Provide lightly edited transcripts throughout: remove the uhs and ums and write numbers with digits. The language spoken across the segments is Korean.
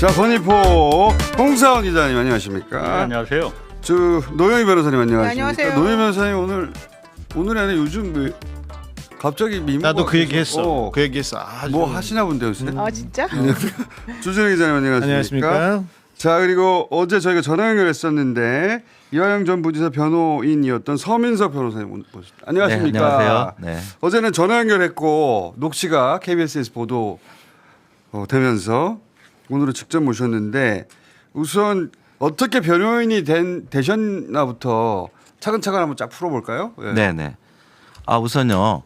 자, 건희포 홍사원 기자님 안녕하십니까? 네, 안녕하세요. 저 노영희 변호사님 안녕하십니까? 네, 안녕하세요. 노영희 변호사님 오늘이 아니라 요즘 왜 갑자기 미모가 나도 그 얘기했어. 어, 그 얘기했어. 아, 뭐 하시나 본데요, 요새? 아 진짜? 주진우 기자님 안녕하십니까? 안녕하십니까? 자, 그리고 어제 저희가 전화 연결했었는데 이화영 전 부지사 변호인이었던 서민석 변호사님 모셨습니다. 안녕하십니까? 네, 안녕하세요. 네. 어제는 전화 연결했고 녹취가 KBS에서 보도 되면서 오늘은 직접 모셨는데 우선 어떻게 변호인이 되셨나부터 차근차근 한번 쫙 풀어볼까요? 네, 네. 아, 우선요.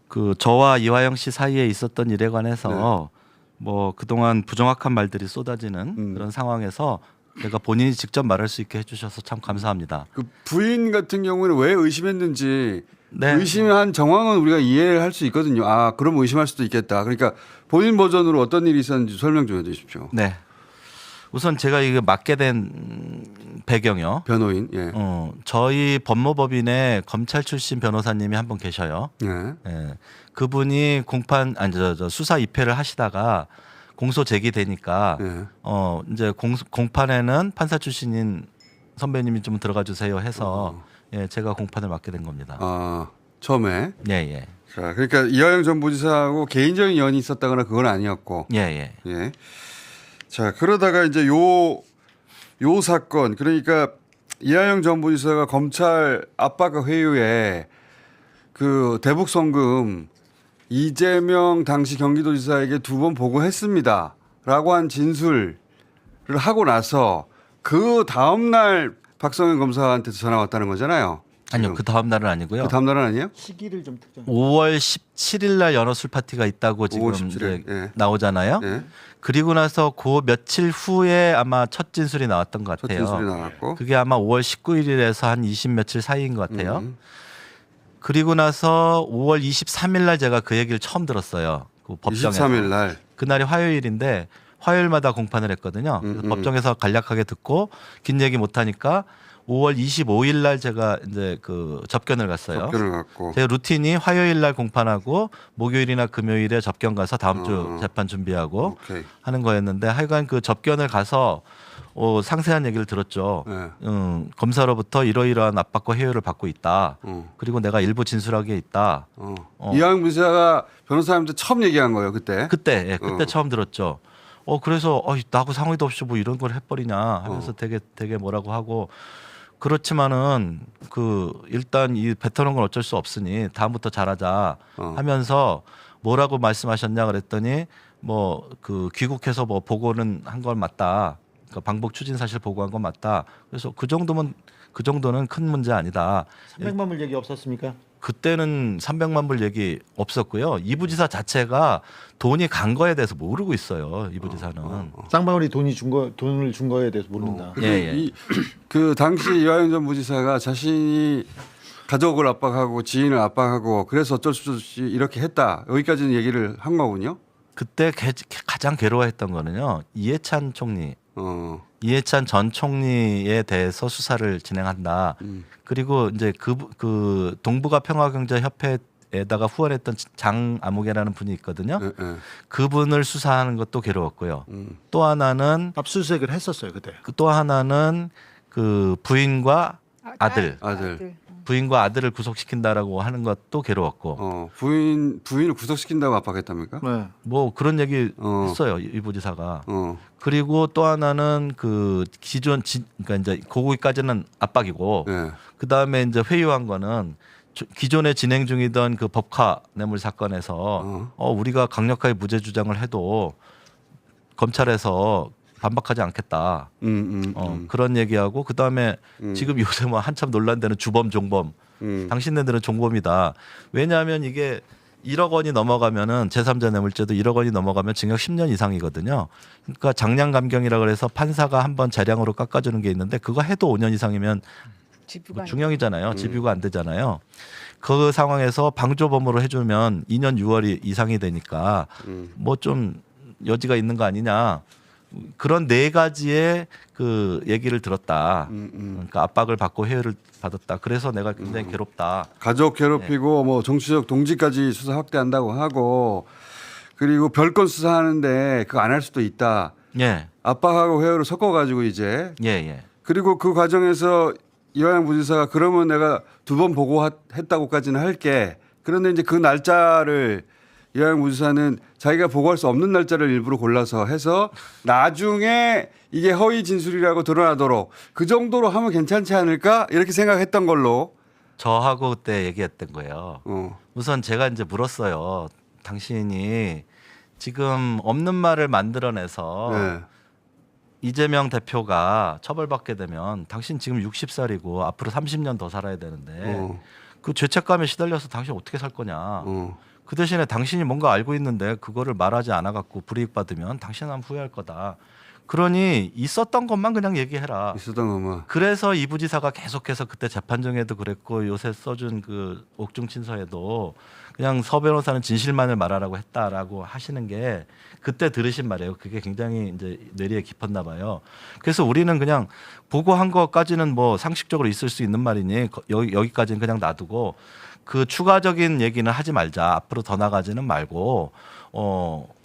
그 저와 이화영 씨 사이에 있었던 일에 관해서 뭐 그동안 부정확한 말들이 쏟아지는 그런 상황에서 제가 본인이 직접 말할 수 있게 해주셔서 참 감사합니다. 그 부인 같은 경우는 왜 의심했는지 네. 의심한 정황은 우리가 이해를 할 수 있거든요. 아, 그럼 의심할 수도 있겠다. 그러니까 본인 버전으로 어떤 일이 있었는지 설명 좀 해주십시오. 네. 우선 제가 이거 맡게 된 배경이요. 변호인, 예. 저희 법무법인에 검찰 출신 변호사님이 한 분 계셔요. 예. 예. 그분이 수사 입회를 하시다가 공소 제기되니까 예. 이제 공판에는 판사 출신인 선배님이 좀 들어가 주세요 해서 예, 제가 공판을 맡게 된 겁니다. 아, 처음에. 예, 예. 자, 그러니까 이화영 전 부지사하고 개인적인 연이 있었다거나 그건 아니었고. 예, 예. 예. 자, 그러다가 이제 요 사건, 그러니까 이화영 전 부지사가 검찰 압박 회유에 그 대북 송금 이재명 당시 경기도지사에게 2번 보고했습니다라고 한 진술을 하고 나서 그 다음 날 박성현 검사한테서 전화 왔다는 거잖아요. 아니요, 그 다음 날은 아니고요. 그 다음 날은 아니에요? 시기를 좀 특정. 5월 17일 날 연어 술 파티가 있다고 지금 5월 17일, 이제 예. 나오잖아요. 예. 그리고 나서 그 며칠 후에 아마 첫 진술이 나왔던 것 첫 같아요. 진술이 나왔고. 그게 아마 5월 19일에서 한 20 며칠 사이인 것 같아요. 그리고 나서 5월 23일 날 제가 그 얘기를 처음 들었어요. 그 법정에서. 23일 날. 그날이 화요일인데 화요일마다 공판을 했거든요. 그래서 법정에서 간략하게 듣고 긴 얘기 못 하니까 5월 25일 날 제가 이제 그 접견을 갔어요. 접견을 갖고. 제 루틴이 화요일 날 공판하고 목요일이나 금요일에 접견 가서 다음 주 재판 준비하고 오케이. 하는 거였는데 하여간 그 접견을 가서 상세한 얘기를 들었죠. 네. 검사로부터 이러이러한 압박과 해요를 받고 있다. 어. 그리고 내가 일부 진술하게 있다. 이화영 부지사가 변호사님한테 처음 얘기한 거예요, 그때. 그때 처음 들었죠. 그래서 나하고 상의도 없이 뭐 이런 걸 해버리냐 하면서 되게 뭐라고 하고 그렇지만은 그 일단 이 뱉어놓은 건 어쩔 수 없으니 다음부터 잘하자 하면서 뭐라고 말씀하셨냐 그랬더니 뭐 그 귀국해서 뭐 보고는 한 건 맞다. 그러니까 방북 추진 사실 보고한 건 맞다. 그래서 그 정도는 큰 문제 아니다. 300만 불 얘기 없었습니까? 그때는 300만 불 얘기 없었고요. 이 부지사 자체가 돈이 간 거에 대해서 모르고 있어요. 이 부지사는. 쌍방울이 돈을 준 거에 대해서 모른다. 예. 그 당시 이화영 전 부지사가 자신이 가족을 압박하고 지인을 압박하고 그래서 어쩔 수 없이 이렇게 했다. 여기까지는 얘기를 한 거군요. 그때 가장 괴로워했던 거는요. 이해찬 총리. 이해찬 전 총리에 대해서 수사를 진행한다. 그리고 이제 그 동북아 평화경제협회에다가 후원했던 장아무개라는 분이 있거든요. 그분을 수사하는 것도 괴로웠고요. 또 하나는 압수수색을 했었어요 그때. 또 하나는 그 부인과 아들. 부인과 아들을 구속시킨다라고 하는 것도 괴로웠고. 부인을 구속시킨다고 압박했답니까? 네. 뭐 그런 얘기 했어요 이 부지사가. 어. 그리고 또 하나는 그 그러니까 이제 거기까지는 압박이고 네. 그 다음에 이제 회유한 거는 기존에 진행 중이던 그 법카 뇌물 사건에서 우리가 강력하게 무죄 주장을 해도 검찰에서 반박하지 않겠다. 그런 얘기하고 그 다음에 지금 요새 뭐 한참 논란되는 주범 종범. 당신네들은 종범이다. 왜냐하면 이게 1억 원이 넘어가면은 제3자 뇌물죄도 1억 원이 넘어가면 징역 10년 이상이거든요. 그러니까 장량 감경이라 그래서 판사가 한번 재량으로 깎아주는 게 있는데 그거 해도 5년 이상이면 뭐 중형이잖아요. 집유가 안 되잖아요. 그 상황에서 방조범으로 해주면 2년 6월 이상이 되니까 뭐 좀 여지가 있는 거 아니냐. 그런 4가지의 그 얘기를 들었다. 그러니까 압박을 받고 해열을 받았다. 그래서 내가 굉장히 괴롭다. 가족 괴롭히고 뭐 정치적 동지까지 수사 확대한다고 하고 그리고 별건 수사하는데 그거 안 할 수도 있다. 예. 압박하고 회유를 섞어가지고 이제 예, 예. 그리고 그 과정에서 이화영 부지사가 그러면 내가 2번 보고했다고까지는 할게. 그런데 이제 그 날짜를 이화영 부지사는 자기가 보고할 수 없는 날짜를 일부러 골라서 해서 나중에 이게 허위 진술이라고 드러나도록 그 정도로 하면 괜찮지 않을까 이렇게 생각했던 걸로. 저하고 그때 얘기했던 거예요. 어. 우선 제가 이제 물었어요. 당신이 지금 없는 말을 만들어내서 네. 이재명 대표가 처벌받게 되면 당신 지금 60살이고 앞으로 30년 더 살아야 되는데 어. 그 죄책감에 시달려서 당신 어떻게 살 거냐. 어. 그 대신에 당신이 뭔가 알고 있는데 그거를 말하지 않아 갖고 불이익 받으면 당신은 후회할 거다. 그러니 있었던 것만 그냥 얘기해라. 있었던 것만. 그래서 이 부지사가 계속해서 그때 재판 중에도 그랬고 요새 써준 그 옥중 친서에도 그냥 서 변호사는 진실만을 말하라고 했다라고 하시는 게 그때 들으신 말이에요. 그게 굉장히 이제 뇌리에 깊었나 봐요. 그래서 우리는 그냥 보고한 것까지는 뭐 상식적으로 있을 수 있는 말이니 여기까지는 그냥 놔두고 그 추가적인 얘기는 하지 말자. 앞으로 더 나가지는 말고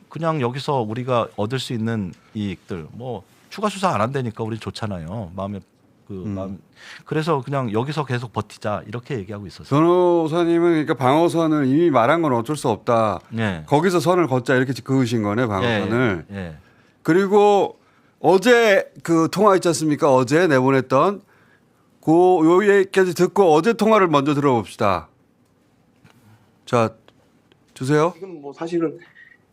그냥 여기서 우리가 얻을 수 있는 이익들 뭐 추가 수사 안 한다니까 우리 좋잖아요. 마음에 마음. 그래서 그냥 여기서 계속 버티자 이렇게 얘기하고 있었어요. 변호사님은 그러니까 방어선을 이미 말한 건 어쩔 수 없다. 예. 거기서 선을 걷자 이렇게 그으신 거네 방어선을. 예. 그리고 어제 그 통화 있지 않습니까? 어제 내보냈던 요 얘기까지 듣고 어제 통화를 먼저 들어봅시다. 자 주세요. 지금 뭐 사실은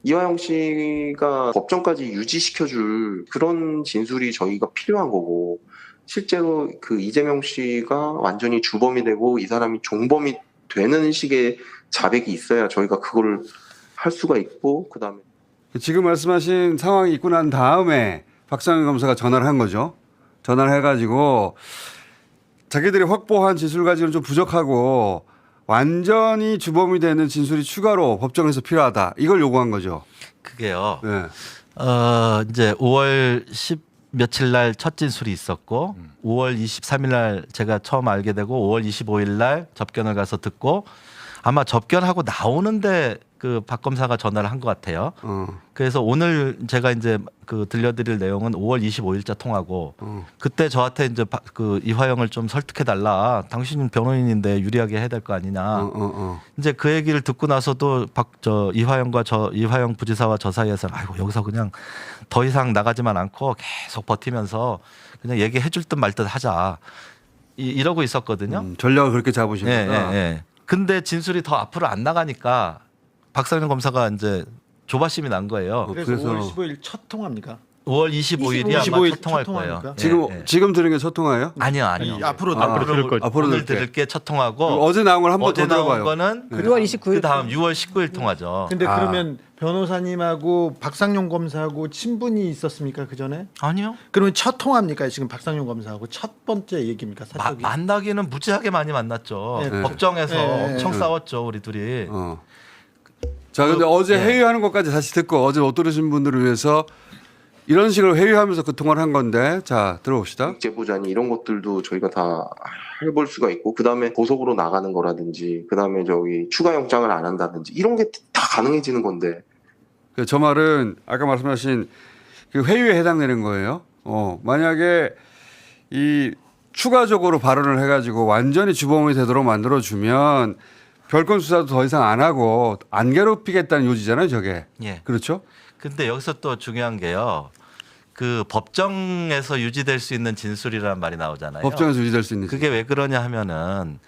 이화영 씨가 법정까지 유지시켜줄 그런 진술이 저희가 필요한 거고 실제로 그 이재명 씨가 완전히 주범이 되고 이 사람이 종범이 되는 식의 자백이 있어야 저희가 그걸 할 수가 있고 그다음에 지금 말씀하신 상황이 있고 난 다음에 박상현 검사가 전화를 한 거죠. 전화를 해가지고 자기들이 확보한 진술 가지고는 좀 부족하고 완전히 주범이 되는 진술이 추가로 법정에서 필요하다. 이걸 요구한 거죠. 그게요. 네. 이제 5월 10 며칠 날 첫 진술이 있었고 5월 23일 날 제가 처음 알게 되고 5월 25일 날 접견을 가서 듣고 아마 접견하고 나오는데 그 박 검사가 전화를 한 것 같아요. 그래서 오늘 제가 이제 그 들려드릴 내용은 5월 25일자 통화고 그때 저한테 이제 그 이화영을 좀 설득해 달라. 당신은 변호인인데 유리하게 해야 될 거 아니냐. 이제 그 얘기를 듣고 나서도 이화영 부지사와 저 사이에서 아이고 여기서 그냥 더 이상 나가지만 않고 계속 버티면서 그냥 얘기해 줄 듯 말 듯 하자. 이러고 있었거든요. 전략을 그렇게 잡으신 예, 거다. 예. 근데 진술이 더 앞으로 안 나가니까 박상현 검사가 이제 조바심이 난 거예요. 그래서 그래서 5월 15일 첫 통화입니까? 5월 25일이 아마 25일 첫 통화일 첫 거예요. 통화입니까? 지금 들은 게 첫 통화예요? 아니요. 앞으로 들을 거죠. 앞으로 오늘 들을게. 들을 게 첫 통화고 어제 나온 걸 한 번 더 어제 나온 들어봐요. 거는 6월 29일. 그 다음 6월 19일 통화죠. 근데 그러면 변호사님하고 박상용 검사하고 친분이 있었습니까 그 전에? 아니요. 그러면 첫 통화입니까 지금 박상용 검사하고 첫 번째 얘기입니까 사적이? 만나기는 무지하게 많이 만났죠. 네. 법정에서 네. 엄청 싸웠죠 우리 둘이. 자, 근데 어제 예. 회의하는 것까지 다시 듣고 어제 못 들으신 분들을 위해서 이런 식으로 회의하면서 그 통화를 한 건데 자 들어봅시다. 제보자니 이런 것들도 저희가 다 해볼 수가 있고 그다음에 고속으로 나가는 거라든지 그다음에 저기 추가 영장을 안 한다든지 이런 게 다 가능해지는 건데 저 말은 아까 말씀하신 그 회유에 해당되는 거예요. 만약에 이 추가적으로 발언을 해가지고 완전히 주범이 되도록 만들어주면 별건 수사도 더 이상 안 하고 안 괴롭히겠다는 요지잖아요, 저게. 예. 그렇죠? 근데 여기서 또 중요한 게요. 그 법정에서 유지될 수 있는 진술이라는 말이 나오잖아요. 법정에서 유지될 수 있는. 그게 왜 그러냐 하면은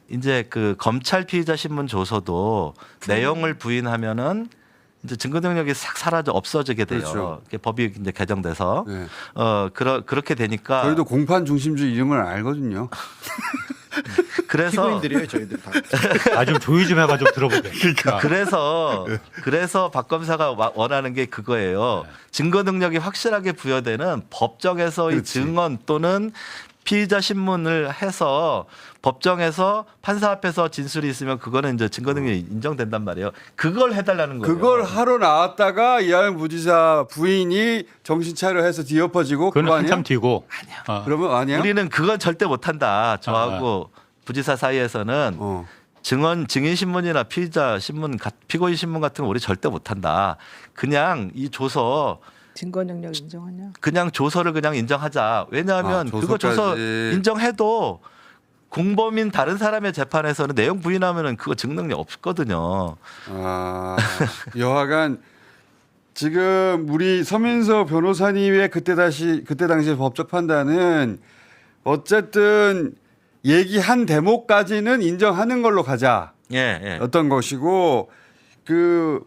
이제 그 검찰 피의자 신문 조서도 내용을 부인하면은 이제 증거 능력이 싹 사라져 없어지게 돼요. 그렇죠. 이게 법이 이제 개정돼서 네. 그렇게 되니까 저희도 공판 중심주의 이름을 알거든요. 그래서 피고인들이에요 저희들 다. 좀 조율 좀 해봐 좀 들어보게. 그래서 박 검사가 원하는 게 그거예요. 증거 능력이 확실하게 부여되는 법정에서의 그렇지. 증언 또는 피의자 신문을 해서 법정에서 판사 앞에서 진술이 있으면 그거는 이제 증거 능력이 인정된단 말이에요. 그걸 해달라는 거예요. 그걸 하러 나왔다가 이하영 부지사 부인이 정신 차려 해서 뒤엎어지고 그건 그거 아니야? 한참 뒤고. 그러면 아니야? 우리는 그건 절대 못한다. 저하고 부지사 사이에서는 증인 신문이나 피의자 신문, 피고인 신문 같은 거 우리 절대 못한다. 그냥 이 조서 증거 능력 인정하냐? 그냥 조서를 그냥 인정하자. 왜냐하면 아, 그거 조서 조서까지. 인정해도 공범인 다른 사람의 재판에서는 내용 부인하면은 그거 증능력 없거든요. 아, 여하간 지금 우리 서민석 변호사님의 그때 당시 법적 판단은 어쨌든 얘기한 대목까지는 인정하는 걸로 가자. 예, 예. 어떤 것이고 그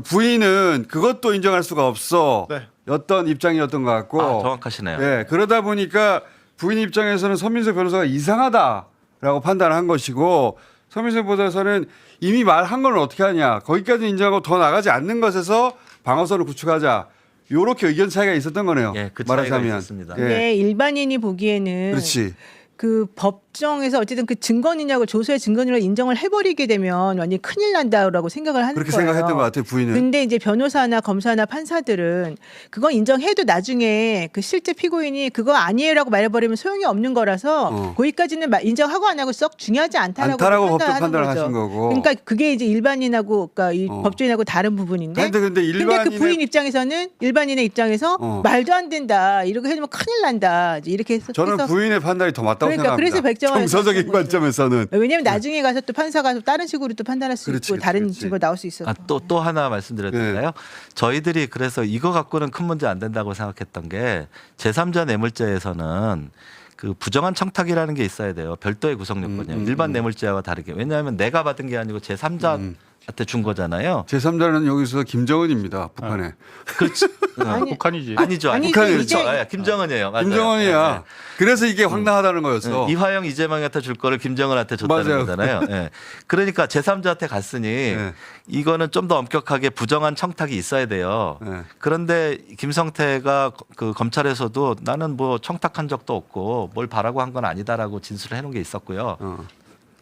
부인은 그것도 인정할 수가 없어. 네. 어떤 입장이었던 것 같고. 아, 정확하시네요. 예, 그러다 보니까 부인 입장에서는 서민석 변호사가 이상하다라고 판단한 것이고 서민석 변호사는 이미 말한 걸 어떻게 하냐. 거기까지 인정하고 더 나가지 않는 것에서 방어선을 구축하자. 요렇게 의견 차이가 있었던 거네요. 예, 그 차이가 말하자면. 있었습니다. 예. 근데 일반인이 보기에는 그렇지. 그 법정에서 어쨌든 그 증거인이냐고 조서의 증거인으로 인정을 해버리게 되면 완전 큰일 난다라고 생각을 하는 그렇게 거예요. 생각했던 것 같아요, 부인은. 근데 이제 변호사나 검사나 판사들은 그건 인정해도 나중에 그 실제 피고인이 그거 아니에요라고 말해버리면 소용이 없는 거라서 거기까지는 인정하고 안 하고 썩 중요하지 않다라고 법적 판단하는 판단을 거죠. 하신 거고. 그러니까 그게 이제 일반인하고 그러니까 이 법조인하고 다른 부분인데. 근데 근데 그 일반인의 부인 입장에서는 일반인의 입장에서 말도 안 된다 이렇게 해주면 큰일 난다 이제 이렇게 해서 저는 부인의 판단이 더 맞다고 그러니까 생각합니다. 그래서 백정환 정서적인 거죠. 관점에서는. 왜냐하면 나중에 가서 또 판사가 또 다른 식으로 또 판단할 수 그렇지, 있고 그렇지, 다른 그렇지. 증거 나올 수 있어서. 또 하나 말씀드려도 네. 될까요? 저희들이 그래서 이거 갖고는 큰 문제 안 된다고 생각했던 게 제3자 뇌물죄에서는 그 부정한 청탁이라는 게 있어야 돼요. 별도의 구성 요건이요. 일반 뇌물죄와 다르게. 왜냐하면 내가 받은 게 아니고 제3자한테 준 거잖아요. 제3자는 여기서 김정은입니다. 북한에. 그렇지. 아니, 북한이지. 아니죠. 아니지, 북한이 이제- 그렇죠. 예, 김정은이에요. 맞아요. 김정은이야. 예, 예. 그래서 이게 황당하다는 거였어. 이화영 이재명한테 줄 거를 김정은한테 줬다는 맞아요. 거잖아요. 예. 그러니까 제3자한테 갔으니 네. 이거는 좀 더 엄격하게 부정한 청탁이 있어야 돼요. 네. 그런데 김성태가 그 검찰에서도 나는 뭐 청탁한 적도 없고 뭘 바라고 한 건 아니다라고 진술을 해놓은 게 있었고요.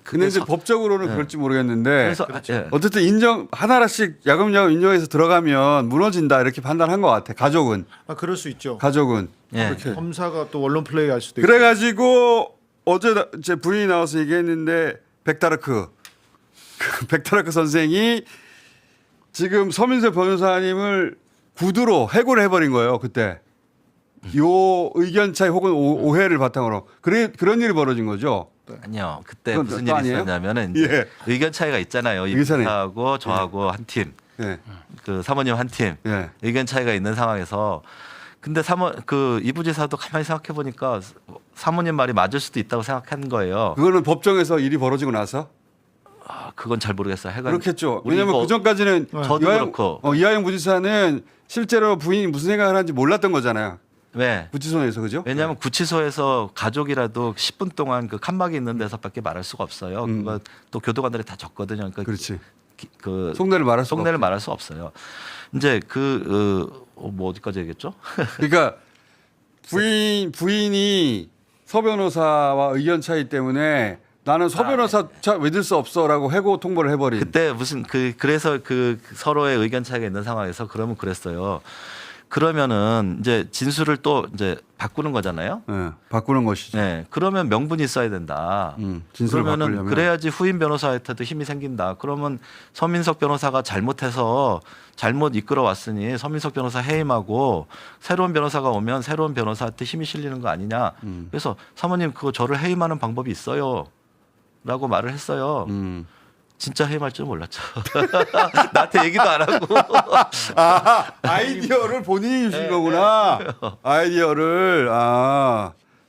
근데 이제 그래서- 법적으로는 그럴지 모르겠는데 그래서 예. 어쨌든 인정 하나씩 야금야금 인정해서 들어가면 무너진다 이렇게 판단한 것 같아. 가족은 그럴 수 있죠. 가족은 예. 그렇게. 검사가 또 언론 플레이 할 수도 있고. 그래가지고 어제 제 부인이 나와서 얘기했는데 백다르크 백다르크 선생이 지금 서민석 변호사님을 구두로 해고를 해버린 거예요. 그때 요 의견 차이 혹은 오해를 바탕으로 그런 일이 벌어진 거죠. 아니요. 그때 그건 무슨 또 일이 아니에요? 있었냐면은 이제 예. 의견 차이가 있잖아요. 이 의견 차이. 부사하고 저하고 한 팀, 예. 그 사모님 한 팀. 예. 의견 차이가 있는 상황에서 근데 이 부지사도 가만히 생각해 보니까 사모님 말이 맞을 수도 있다고 생각한 거예요. 그거는 법정에서 일이 벌어지고 나서 그건 잘 모르겠어요. 하여간 그렇겠죠. 우리 왜냐하면 뭐 그 전까지는 저도 그렇고. 이하영 부지사는 실제로 부인이 무슨 생각을 하는지 몰랐던 거잖아요. 왜? 구치소에서 그죠? 왜냐하면 구치소에서 가족이라도 10분 동안 그 칸막이 있는 데서밖에 말할 수가 없어요. 그거 또 교도관들이 다 적거든요. 그러니까 그렇지. 그 속내를 말할 수가 속내를 없죠. 말할 수 없어요. 이제 뭐 어디까지 얘기했죠? 그러니까 부인이 서 변호사와 의견 차이 때문에 나는 서 변호사 믿을 수 없어라고 해고 통보를 해버린. 그때 무슨 그래서 서로의 의견 차이가 있는 상황에서 그러면 그랬어요. 그러면은 이제 진술을 또 이제 바꾸는 거잖아요. 네, 바꾸는 것이죠. 네. 그러면 명분이 있어야 된다. 진술을 그러면은 바꾸려면. 그래야지 후임 변호사한테도 힘이 생긴다. 그러면 서민석 변호사가 잘못해서 잘못 이끌어 왔으니 서민석 변호사 해임하고 새로운 변호사가 오면 새로운 변호사한테 힘이 실리는 거 아니냐. 그래서 사모님 그거 저를 해임하는 방법이 있어요. 라고 말을 했어요. 진짜 해임할 줄 몰랐죠. 나한테 얘기도 안 하고. 아이디어를 본인이 네, 주신 거구나. 아이디어를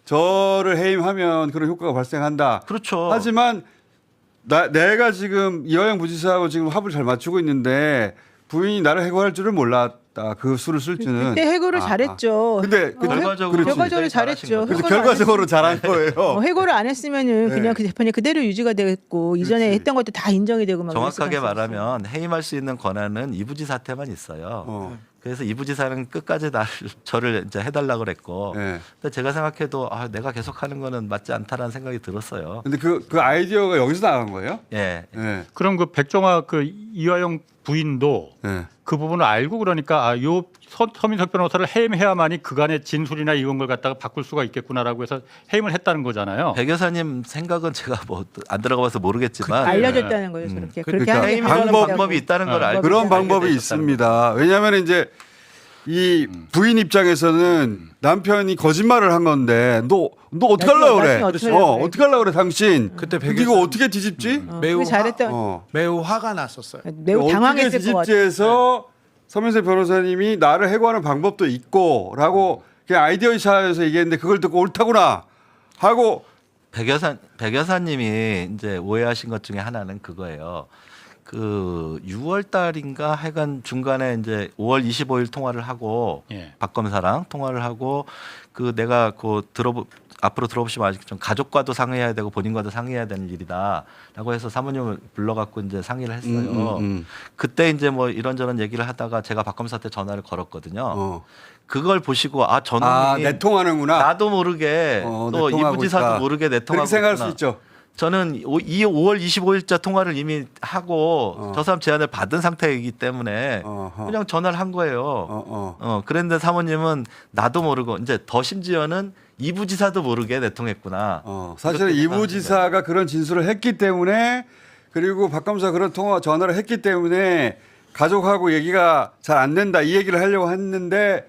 저를 해임하면 그런 효과가 발생한다. 그렇죠. 하지만 내가 지금 이화영 부지사하고 지금 합을 잘 맞추고 있는데 부인이 나를 해고할 줄은 몰랐다. 그 수를 쓸 줄은. 그때 해고를 잘했죠. 근데 결과적으로 그렇지. 결과적으로 잘했죠. 그래서 해고를 결과적으로 잘한 거예요. 해고를 안 했으면은 네. 그냥 그 재판이 그대로 유지가 됐고 이전에 그렇지. 했던 것도 다 인정이 되고 막 정확하게 그랬을 가능성이 말하면 해임할 수 있는 권한은 이 부지사한테만 있어요. 그래서 이 부지사는 끝까지 저를 이제 해달라고 그랬고, 네. 근데 제가 생각해도 내가 계속하는 거는 맞지 않다라는 생각이 들었어요. 근데 그 아이디어가 여기서 나간 거예요? 예. 네. 그럼 그 백정화 그 이화영 부인도 네. 그 부분을 알고 그러니까 요 서민석 변호사를 해임해야만이 그간의 진술이나 이런 걸 갖다가 바꿀 수가 있겠구나라고 해서 해임을 했다는 거잖아요. 백 여사님 생각은 제가 뭐 안 들어가봐서 모르겠지만 알려졌다는 거예요. 저렇게 그렇게 그러니까 하는 게 해임이라는 방법- 방법이 있다는 걸 알고 그런 알게 방법이 됐었다는 있습니다. 왜냐하면 이제 이 부인 입장에서는 남편이 거짓말을 한 건데 너 어떻게 하려고 그래? 나중에 어떻게 하려고 그래? 어떻게 하려고 그래 당신? 그때 근데 이거 어떻게 뒤집지? 매우 그게 잘했다. 매우 화가 났었어요. 매우 당황했을 것 같아. 뒤집지에서 서민세 변호사님이 나를 해고하는 방법도 있고라고 그냥 아이디어샷에서 얘기했는데 그걸 듣고 옳다구나 하고 백 여사님이 이제 오해하신 것 중에 하나는 그거예요. 그 6월 달인가 하여간 중간에 이제 5월 25일 통화를 하고 예. 박 검사랑 통화를 하고 그 내가 그 앞으로 들어보시면 아직 좀 가족과도 상의해야 되고 본인과도 상의해야 되는 일이다라고 해서 사모님을 불러갖고 이제 상의를 했어요. 그때 이제 뭐 이런저런 얘기를 하다가 제가 박 검사한테 전화를 걸었거든요. 그걸 보시고 저놈이 내통하는구나. 나도 모르게 또 내통하고 이부지사도 있다. 모르게 내통하고 그렇게 생각할 있구나. 수 있죠. 저는 이 5월 25일자 통화를 이미 하고 저 사람 제안을 받은 상태이기 때문에 그냥 전화를 한 거예요. 그런데 사모님은 나도 모르고 이제 더 심지어는 이부지사도 모르게 내통했구나. 사실은 이렇게 이부 지사가 그런 진술을 했기 때문에 그리고 박 검사 그런 전화를 했기 때문에 가족하고 얘기가 잘 안 된다 이 얘기를 하려고 했는데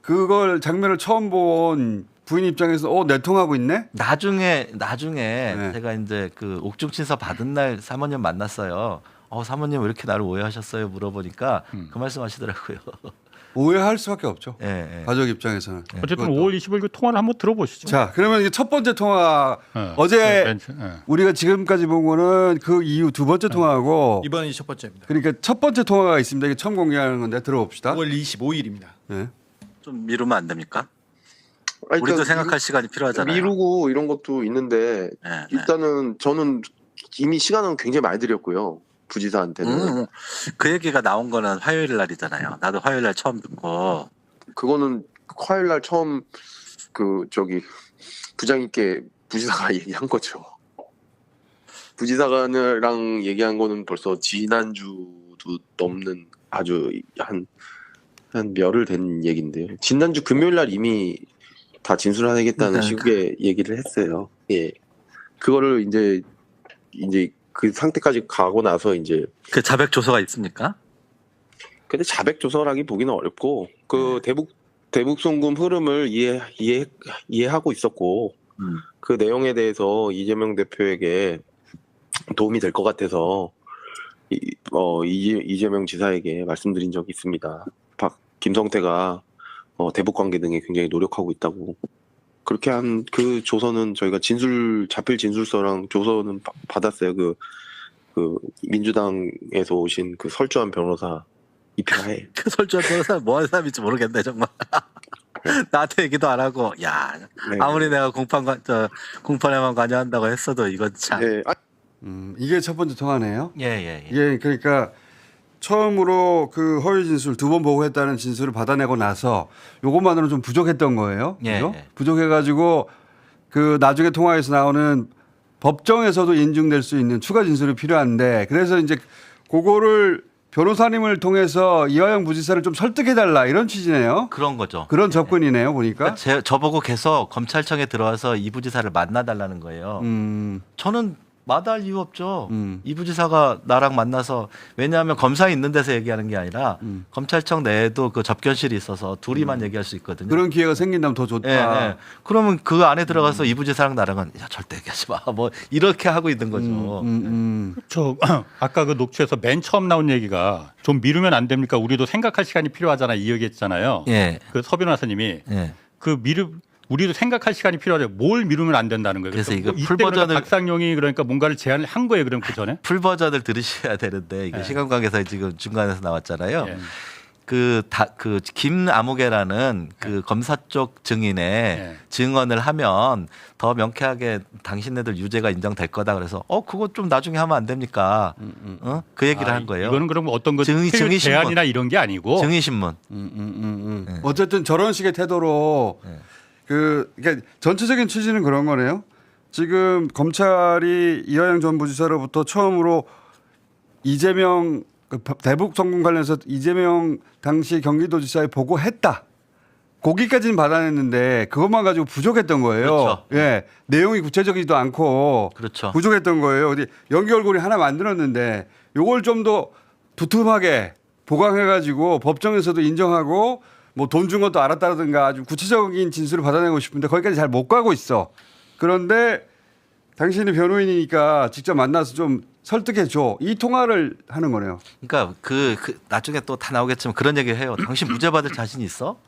그걸 장면을 처음 본 부인 입장에서 내통하고 있네. 나중에 네. 제가 이제 그 옥중 친서 받은 날 사모님 만났어요. 사모님 왜 이렇게 나를 오해하셨어요? 물어보니까 그 말씀하시더라고요. 오해할 수밖에 없죠. 예, 예. 가족 입장에서는. 어쨌든 그것도. 5월 25일 그 통화를 한번 들어보시죠. 자, 그러면 이게 첫 번째 통화 어제 예. 우리가 지금까지 본 거는 그 이후 두 번째 통화하고 이번이 첫 번째입니다. 그러니까 첫 번째 통화가 있습니다. 이게 처음 공개하는 건데 들어봅시다. 5월 25일입니다. 네. 좀 미루면 안 됩니까? 아니, 우리도 그러니까 생각할 시간이 필요하잖아요. 미루고 이런 것도 있는데 네, 일단은 저는 이미 시간은 굉장히 많이 드렸고요. 부지사한테는. 그 얘기가 나온 거는 화요일 날이잖아요. 나도 화요일 날 처음 듣고. 그거는 화요일 날 처음 부장님께 부지사가 얘기한 거죠. 부지사가랑 얘기한 거는 벌써 지난주도 넘는 아주 한 열흘 된 얘기인데요. 지난주 금요일 날 이미 다 진술하겠다는 식의 얘기를 했어요. 예. 그거를 이제 그 상태까지 가고 나서 이제 그 자백 조서가 있습니까? 근데 자백 조서라기 보기는 어렵고 그 대북 송금 흐름을 이해하고 있었고 그 내용에 대해서 이재명 대표에게 도움이 될 것 같아서 이재명 지사에게 말씀드린 적이 있습니다. 김성태가 대북 관계 등에 굉장히 노력하고 있다고. 그렇게 한 그 조서는 저희가 자필 진술서랑 조서는 받았어요. 그 민주당에서 오신 그 설주한 변호사 입회하에. 그 설주한 변호사 뭐 하는 사람인지 모르겠네 정말. 나한테 얘기도 안 하고 야 네. 아무리 내가 공판에만 관여한다고 했어도 이건 참. 네. 이게 첫 번째 통화네요. 예. 이게 그러니까 처음으로 그 허위 진술 두 번 보고했다는 진술을 받아내고 나서 요것만으로는 좀 부족했던 거예요. 예, 그죠? 예. 부족해가지고 그 나중에 통화에서 나오는 법정에서도 인증될 수 있는 추가 진술이 필요한데 그래서 이제 그거를 변호사님을 통해서 이화영 부지사를 좀 설득해달라 이런 취지네요. 그런 거죠. 그런 접근이네요 보니까. 그러니까 저보고 계속 검찰청에 들어와서 이 부지사를 만나달라는 거예요. 저는 마다할 이유 없죠. 이 부지사가 나랑 만나서 왜냐하면 검사 있는 데서 얘기하는 게 아니라 검찰청 내에도 그 접견실이 있어서 둘이만 얘기할 수 있거든요. 그런 기회가 생긴다면 더 좋다. 예. 그러면 그 안에 들어가서 이 부지사랑 나랑은 야, 절대 얘기하지 마. 뭐 이렇게 하고 있는 거죠. 저 아까 그 녹취에서 맨 처음 나온 얘기가 좀 미루면 안 됩니까? 우리도 생각할 시간이 필요하잖아 이 얘기했잖아요. 예. 그 서 변호사님이 예. 우리도 생각할 시간이 필요하죠. 뭘 미루면 안 된다는 거예요. 그래서 이거 이때 풀 버전을 그러니까 박상용이 그러니까 뭔가를 제안을 한 거예요. 그럼 그 전에 풀 버전을 들으셔야 되는데 이게 시간 관계상 지금 중간에서 나왔잖아요. 예. 그 김아무개라는 그 검사 쪽 증인의 증언을 하면 더 명쾌하게 당신네들 유죄가 인정될 거다 그래서 그거 좀 나중에 하면 안 됩니까? 그 얘기를 한 거예요. 이거는 그럼 어떤 거 증인 신문. 제안이나 이런 게 아니고 증인 신문. 어쨌든 저런 식의 태도로 그러니까 전체적인 취지는 그런 거네요. 지금 검찰이 이화영 전 부지사로부터 처음으로 이재명 대북 성공 관련해서 이재명 당시 경기도지사에 보고했다. 거기까지는 받아냈는데 그것만 가지고 부족했던 거예요. 그렇죠. 예, 내용이 구체적이지도 않고 그렇죠. 부족했던 거예요. 어디 연결고리 하나 만들었는데 요걸 좀 더 두툼하게 보강해가지고 법정에서도 인정하고 뭐 돈 준 것도 알았다든가 아주 구체적인 진술을 받아내고 싶은데 거기까지 잘 못 가고 있어. 그런데 당신이 변호인이니까 직접 만나서 좀 설득해 줘. 이 통화를 하는 거네요. 그러니까 그 나중에 또 다 나오겠지만 그런 얘기 해요. 당신 무죄 받을 자신 있어?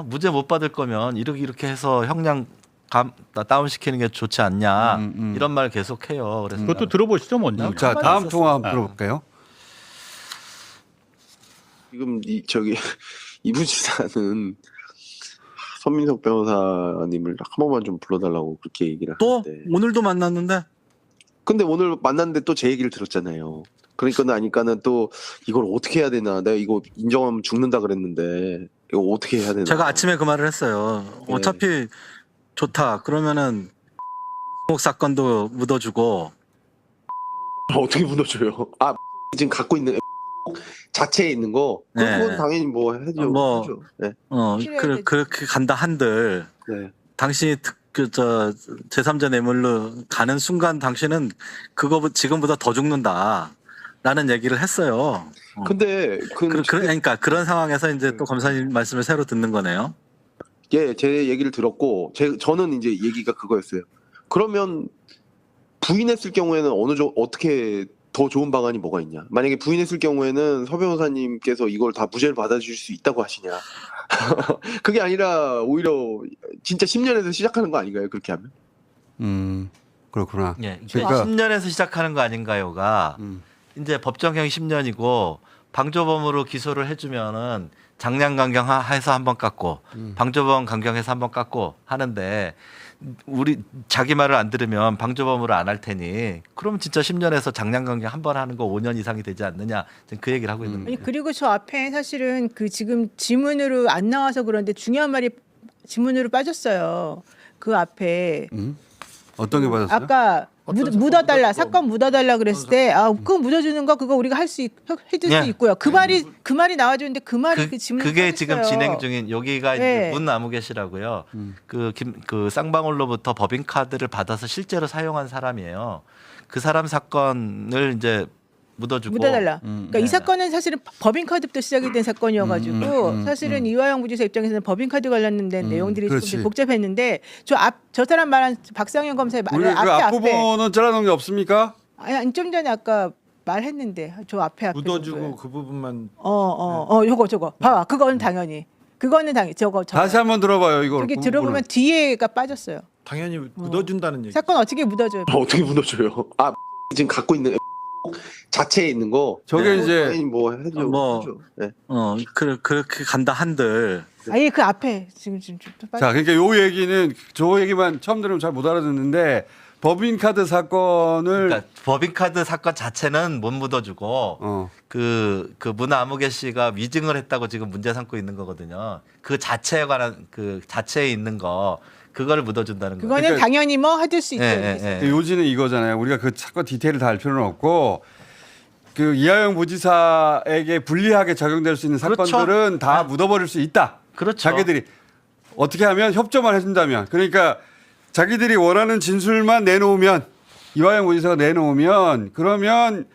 무죄 못 받을 거면 이렇게 해서 형량 다운 시키는 게 좋지 않냐 이런 말 계속해요. 그래서 그것도 들어보시죠 먼저. 자, 다음 통화 한번 들어볼까요? 지금 이부 지사는 선민석 변호사님을 한 번만 좀 불러달라고 그렇게 얘기를 또 하는데. 오늘도 만났는데 근데 오늘 만났는데 또 제 얘기를 들었잖아요. 그러니까는 또 이걸 어떻게 해야 되나. 내가 이거 인정하면 죽는다 그랬는데 이거 어떻게 해야 되나. 제가 아침에 그 말을 했어요. 네. 어차피 좋다. 그러면은 사건도 묻어주고 어떻게 묻어줘요? 지금 갖고 있는 자체에 있는 거 그건 네. 당연히 뭐 해줘. 뭐, 해줘. 네. 필요해. 그렇게 간다 한들 네. 당신이 제3자 뇌물로 가는 순간 당신은 그거 지금보다 더 죽는다라는 얘기를 했어요. 근데 그러니까 그런 상황에서 이제 또 검사님 말씀을 새로 듣는 거네요. 예, 제 얘기를 들었고 저는 이제 얘기가 그거였어요. 그러면 부인했을 경우에는 어떻게 더 좋은 방안이 뭐가 있냐? 만약에 부인했을 경우에는 서 변호사님께서 이걸 다 무죄를 받아주실 수 있다고 하시냐? 그게 아니라 오히려 진짜 10년에서 시작하는 거 아닌가요? 그렇게 하면? 그렇구나. 예, 그러니까 10년에서 시작하는 거 아닌가요가 이제 법정형이 10년이고 방조범으로 기소를 해주면은 장량 강경해서 한번 깎고 방조범 강경해서 한번 깎고 하는데 우리 자기 말을 안 들으면 방조범으로 안 할 테니 그러면 진짜 10년에서 장량 강경 한 번 하는 거 5년 이상이 되지 않느냐 지금 그 얘기를 하고 있는 거예요. 아니 그리고 저 앞에 사실은 그 지금 지문으로 안 나와서 그런데 중요한 말이 지문으로 빠졌어요. 그 앞에 어떤 게 받았어요? 아까 묻어달라 사건 묻어달라 그랬을 때 그거 묻어주는 거 그거 우리가 해줄 예. 수 있고요. 그 말이 나와주는데 그 말이 그 지문에 그게 빠졌어요. 지금 진행 중인 여기가 네. 이제 문나무계시라고요. 그 쌍방울로부터 법인카드를 받아서 실제로 사용한 사람이에요. 그 사람 사건을 이제 묻어달라. 그러니까 이 네. 사건은 사실은 법인카드부터 시작이 된 사건이어가지고 사실은 이화영 부지사 입장에서는 법인카드 관련된 내용들이 그렇지. 조금 복잡했는데 저 사람 말한 박상현 검사의 우리 말을 그 앞부분은 잘라놓은 게 없습니까? 아니 좀 전에 아까 말했는데 저 앞에 묻어주고 그 부분만 저거 봐봐 그거는 당연히 저거 다시 한번 들어봐요. 이거 저기 들어보면 뒤에가 빠졌어요. 당연히 묻어준다는 얘기. 사건 어떻게 묻어줘요? 어떻게 묻어줘요? 지금 갖고 있는 자체에 있는 거 저게 이제 당연히 뭐 해줘. 뭐, 해줘. 네. 그렇게 간다 한들 아예 그 앞에 지금 좀 자, 그러니까 요 얘기는 저 얘기만 처음 들으면 잘 못 알아듣는데 법인카드 사건을 그러니까 법인카드 사건 자체는 못 묻어주고 그 문아무개 씨가 위증을 했다고 지금 문제 삼고 있는 거거든요. 그 자체에 관한 그 자체에 있는 거 그거를 묻어준다는 거예요. 그거는 그러니까- 당연히 뭐 해줄 수 있죠. 요지는 이거잖아요. 우리가 그 사건 디테일을 다 알 필요는 없고 그 이하영 부지사에게 불리하게 적용될 수 있는 그렇죠. 사건들은 다 묻어버릴 수 있다. 그렇죠. 자기들이 어떻게 하면 협조만 해준다면 그러니까 자기들이 원하는 진술만 내놓으면 이하영 부지사가 내놓으면 그러면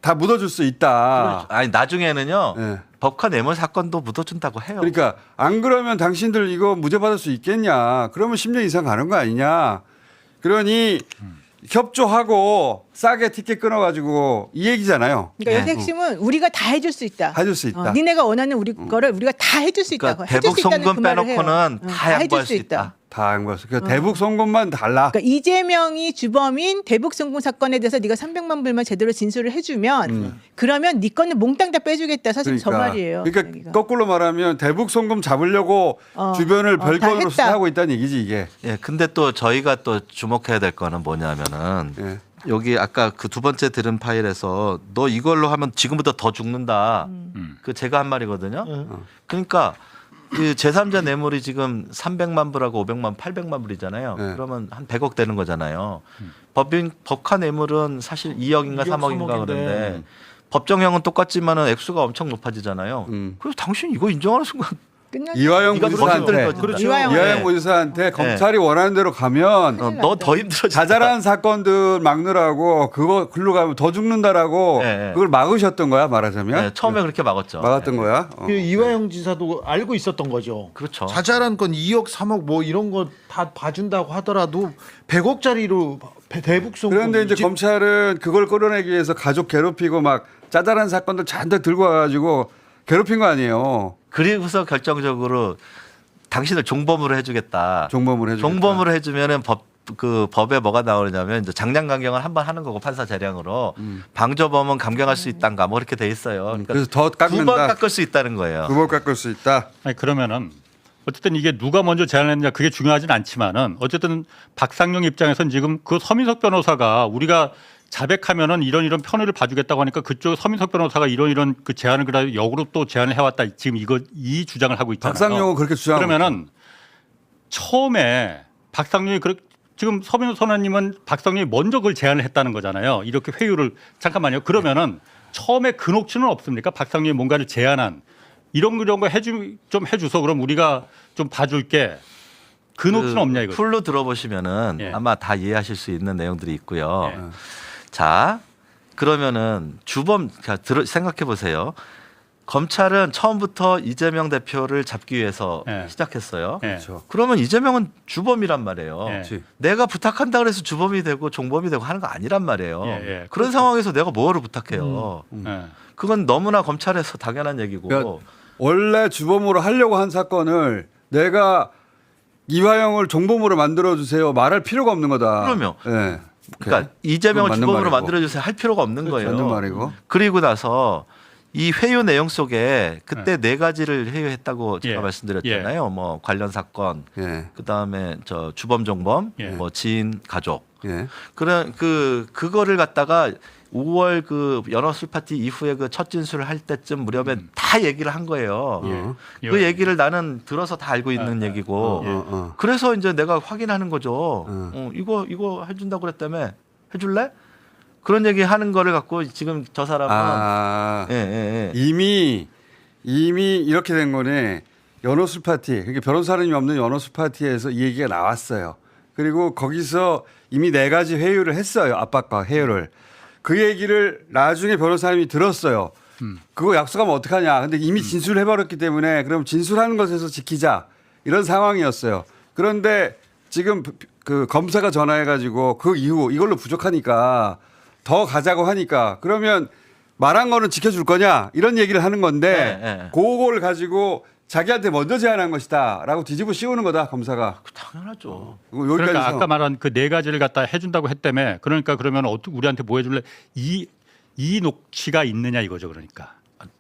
다 묻어줄 수 있다. 아니 나중에는요 네. 법카 뇌물 사건도 묻어준다고 해요. 그러니까 안 그러면 당신들 이거 무죄 받을 수 있겠냐? 그러면 10년 이상 가는 거 아니냐? 그러니 협조하고 싸게 티켓 끊어가지고 이 얘기잖아요. 그러니까 여기서 핵심은 우리가 다 해줄 수 있다. 해줄 수 있다. 니네가 원하는 우리 거를 우리가 다 해줄 수 있다. 그러니까 대북 송금 빼놓고는 다 양보할 수 있다. 다 양보했어. 그러니까 대북 송금만 달라. 그러니까 이재명이 주범인 대북 송금 사건에 대해서 네가 300만 불만 제대로 진술을 해주면 그러면 네 거는 몽땅 다 빼주겠다. 사실 저 말이에요. 그러니까 여기가. 거꾸로 말하면 대북 송금 잡으려고 주변을 다 별건으로 했다. 수사하고 있다는 얘기지 이게. 예, 근데 또 저희가 또 주목해야 될 거는 뭐냐면은 예. 여기 아까 그 두 번째 들은 파일에서 너 이걸로 하면 지금보다 더 죽는다. 그 제가 한 말이거든요. 그러니까 그 제3자 뇌물이 지금 300만 불하고 500만, 800만 불이잖아요. 네. 그러면 한 100억 되는 거잖아요. 법카 뇌물은 사실 2억인가 2억, 3억인가 3억인데. 그런데 법정형은 똑같지만은 액수가 엄청 높아지잖아요. 그래서 당신 이거 인정하는 순간 끝났네. 이화영 네가 더 부지사한테 힘들어진다. 그렇죠. 이화영 이화영 부지사한테 검찰이 원하는 대로 가면 너 더 힘들어진다. 자잘한 사건들 막느라고 그거 글로 가면 더 죽는다라고 네. 그걸 막으셨던 거야 말하자면 네, 처음에 그렇게 막았죠. 막았던 네. 거야. 그 이화영 지사도 알고 있었던 거죠. 그렇죠. 자잘한 건 2억, 3억 뭐 이런 거 다 봐준다고 하더라도 100억짜리로 대북 송금. 그런데 이제 검찰은 그걸 끌어내기 위해서 가족 괴롭히고 막 짜잘한 사건들 잔뜩 들고 와가지고 괴롭힌 거 아니에요. 그리고서 결정적으로 당신을 종범으로 해주겠다. 종범으로 해주겠다. 종범으로 해주면은 법에 뭐가 나오냐면 이제 장량 감경을 한 번 하는 거고 판사 재량으로 방조범은 감경할 수 있단가 뭐 이렇게 돼 있어요. 그러니까 그래서 더 9번 깎는다. 깎을 수 있다는 거예요. 9번 깎을 수 있다. 아니 그러면은 어쨌든 이게 누가 먼저 제안했느냐 그게 중요하진 않지만은 어쨌든 박상용 입장에서는 지금 그 서민석 변호사가 우리가 자백하면은 이런 편의를 봐주겠다고 하니까 그쪽 서민석 변호사가 이런 그 제안을 그래 역으로 또 제안을 해왔다 지금 이 주장을 하고 있잖아요. 박상용은 그렇게 주장하고 그러면은 처음에 박상용이 지금 서민석 선생님은 박상용이 먼저 그걸 제안을 했다는 거잖아요. 이렇게 회유를 잠깐만요. 그러면은 처음에 그 녹취는 없습니까? 박상용이 뭔가를 제안한 이런 거 좀 해줘서 그럼 우리가 좀 봐줄게. 그 녹취는 없냐 이거. 풀로 들어보시면은 예. 아마 다 이해하실 수 있는 내용들이 있고요. 예. 자, 그러면은 주범 생각해 보세요. 검찰은 처음부터 이재명 대표를 잡기 위해서 예. 시작했어요. 예. 그렇죠. 그러면 이재명은 주범이란 말이에요. 예. 그렇지. 내가 부탁한다 그래서 주범이 되고 종범이 되고 하는 거 아니란 말이에요. 예, 예. 그런 상황에서 내가 뭐를 부탁해요. 예. 그건 너무나 검찰에서 당연한 얘기고. 그러니까 원래 주범으로 하려고 한 사건을 내가 이화영을 종범으로 만들어 주세요. 말할 필요가 없는 거다. 그럼요. 예. 그러니까 오케이. 이재명을 그건 맞는 주범으로 말이고. 만들어주세요 할 필요가 없는 거예요. 맞는 말이고. 그리고 나서 이 회유 내용 속에 그때 네 가지를 회유했다고 제가 예. 말씀드렸잖아요. 뭐 관련 사건, 예. 그다음에 저 주범 종범, 예. 뭐 지인 가족. 예. 그런 그거를 갖다가 5월 그 연어 술 파티 이후에 그 첫 진술을 할 때쯤 무렵에 다 얘기를 한 거예요. 예. 그 얘기를 나는 들어서 다 알고 있는 얘기고. 그래서 이제 내가 확인하는 거죠. 이거 해준다고 그랬다며 해줄래? 그런 얘기 하는 거를 갖고 지금 저 사람은 이미 이렇게 된 거네. 연호술 파티. 그러니까 변호사님이 없는 연호술 파티에서 이 얘기가 나왔어요. 그리고 거기서 이미 4가지 회유를 했어요. 압박과 회유를. 그 얘기를 나중에 변호사님이 들었어요. 그거 약속하면 어떡하냐. 근데 이미 진술을 해버렸기 때문에 그럼 진술하는 것에서 지키자. 이런 상황이었어요. 그런데 지금 그 검사가 전화해가지고 그 이후 이걸로 부족하니까 더 가자고 하니까 그러면 말한 거는 지켜줄 거냐 이런 얘기를 하는 건데 그걸 가지고 자기한테 먼저 제안한 것이다 라고 뒤집어 씌우는 거다 검사가. 당연하죠. 그러니까 아까 말한 그 4가지를 갖다 해준다고 했다며 그러니까 그러면 우리한테 뭐 해줄래? 이 녹취가 있느냐 이거죠 그러니까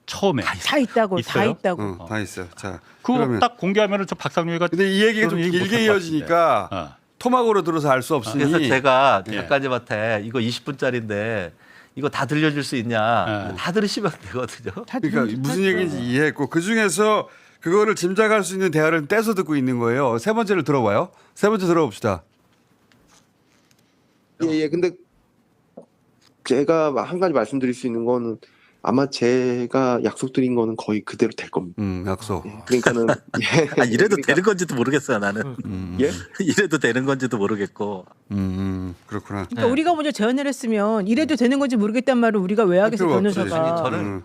처음에 다 있다고 다 있어요? 있다고. 다 있어요. 자, 그거 그러면 딱 공개하면은 저 박상용이가 근데 이 얘기가 좀 그런 얘기 길게 못할 것 이어지니까 같은데. 토막으로 들어서 알 수 없으니 그래서 제가 예. 작가님한테 이거 20분짜리인데 이거 다 들려줄 수 있냐? 예. 다 들으시면 되거든요. 다 그러니까 들은 무슨 척 얘기인지 했죠. 이해했고 그 중에서 그거를 짐작할 수 있는 대화를 떼서 듣고 있는 거예요. 세 번째를 들어봐요. 세 번째 들어봅시다. 예. 근데 제가 한 가지 말씀드릴 수 있는 거는 아마 제가 약속드린 거는 거의 그대로 될 겁니다. 약속. 그러니까는 이래도 그러니까- 되는 건지도 모르겠어요 나는. 예? 이래도 되는 건지도 모르겠고. 그렇구나. 그러니까 우리가 먼저 제안을 했으면 이래도 되는 건지 모르겠단 말을 우리가 왜 하겠어 필요가 없지. 변호사가. 저는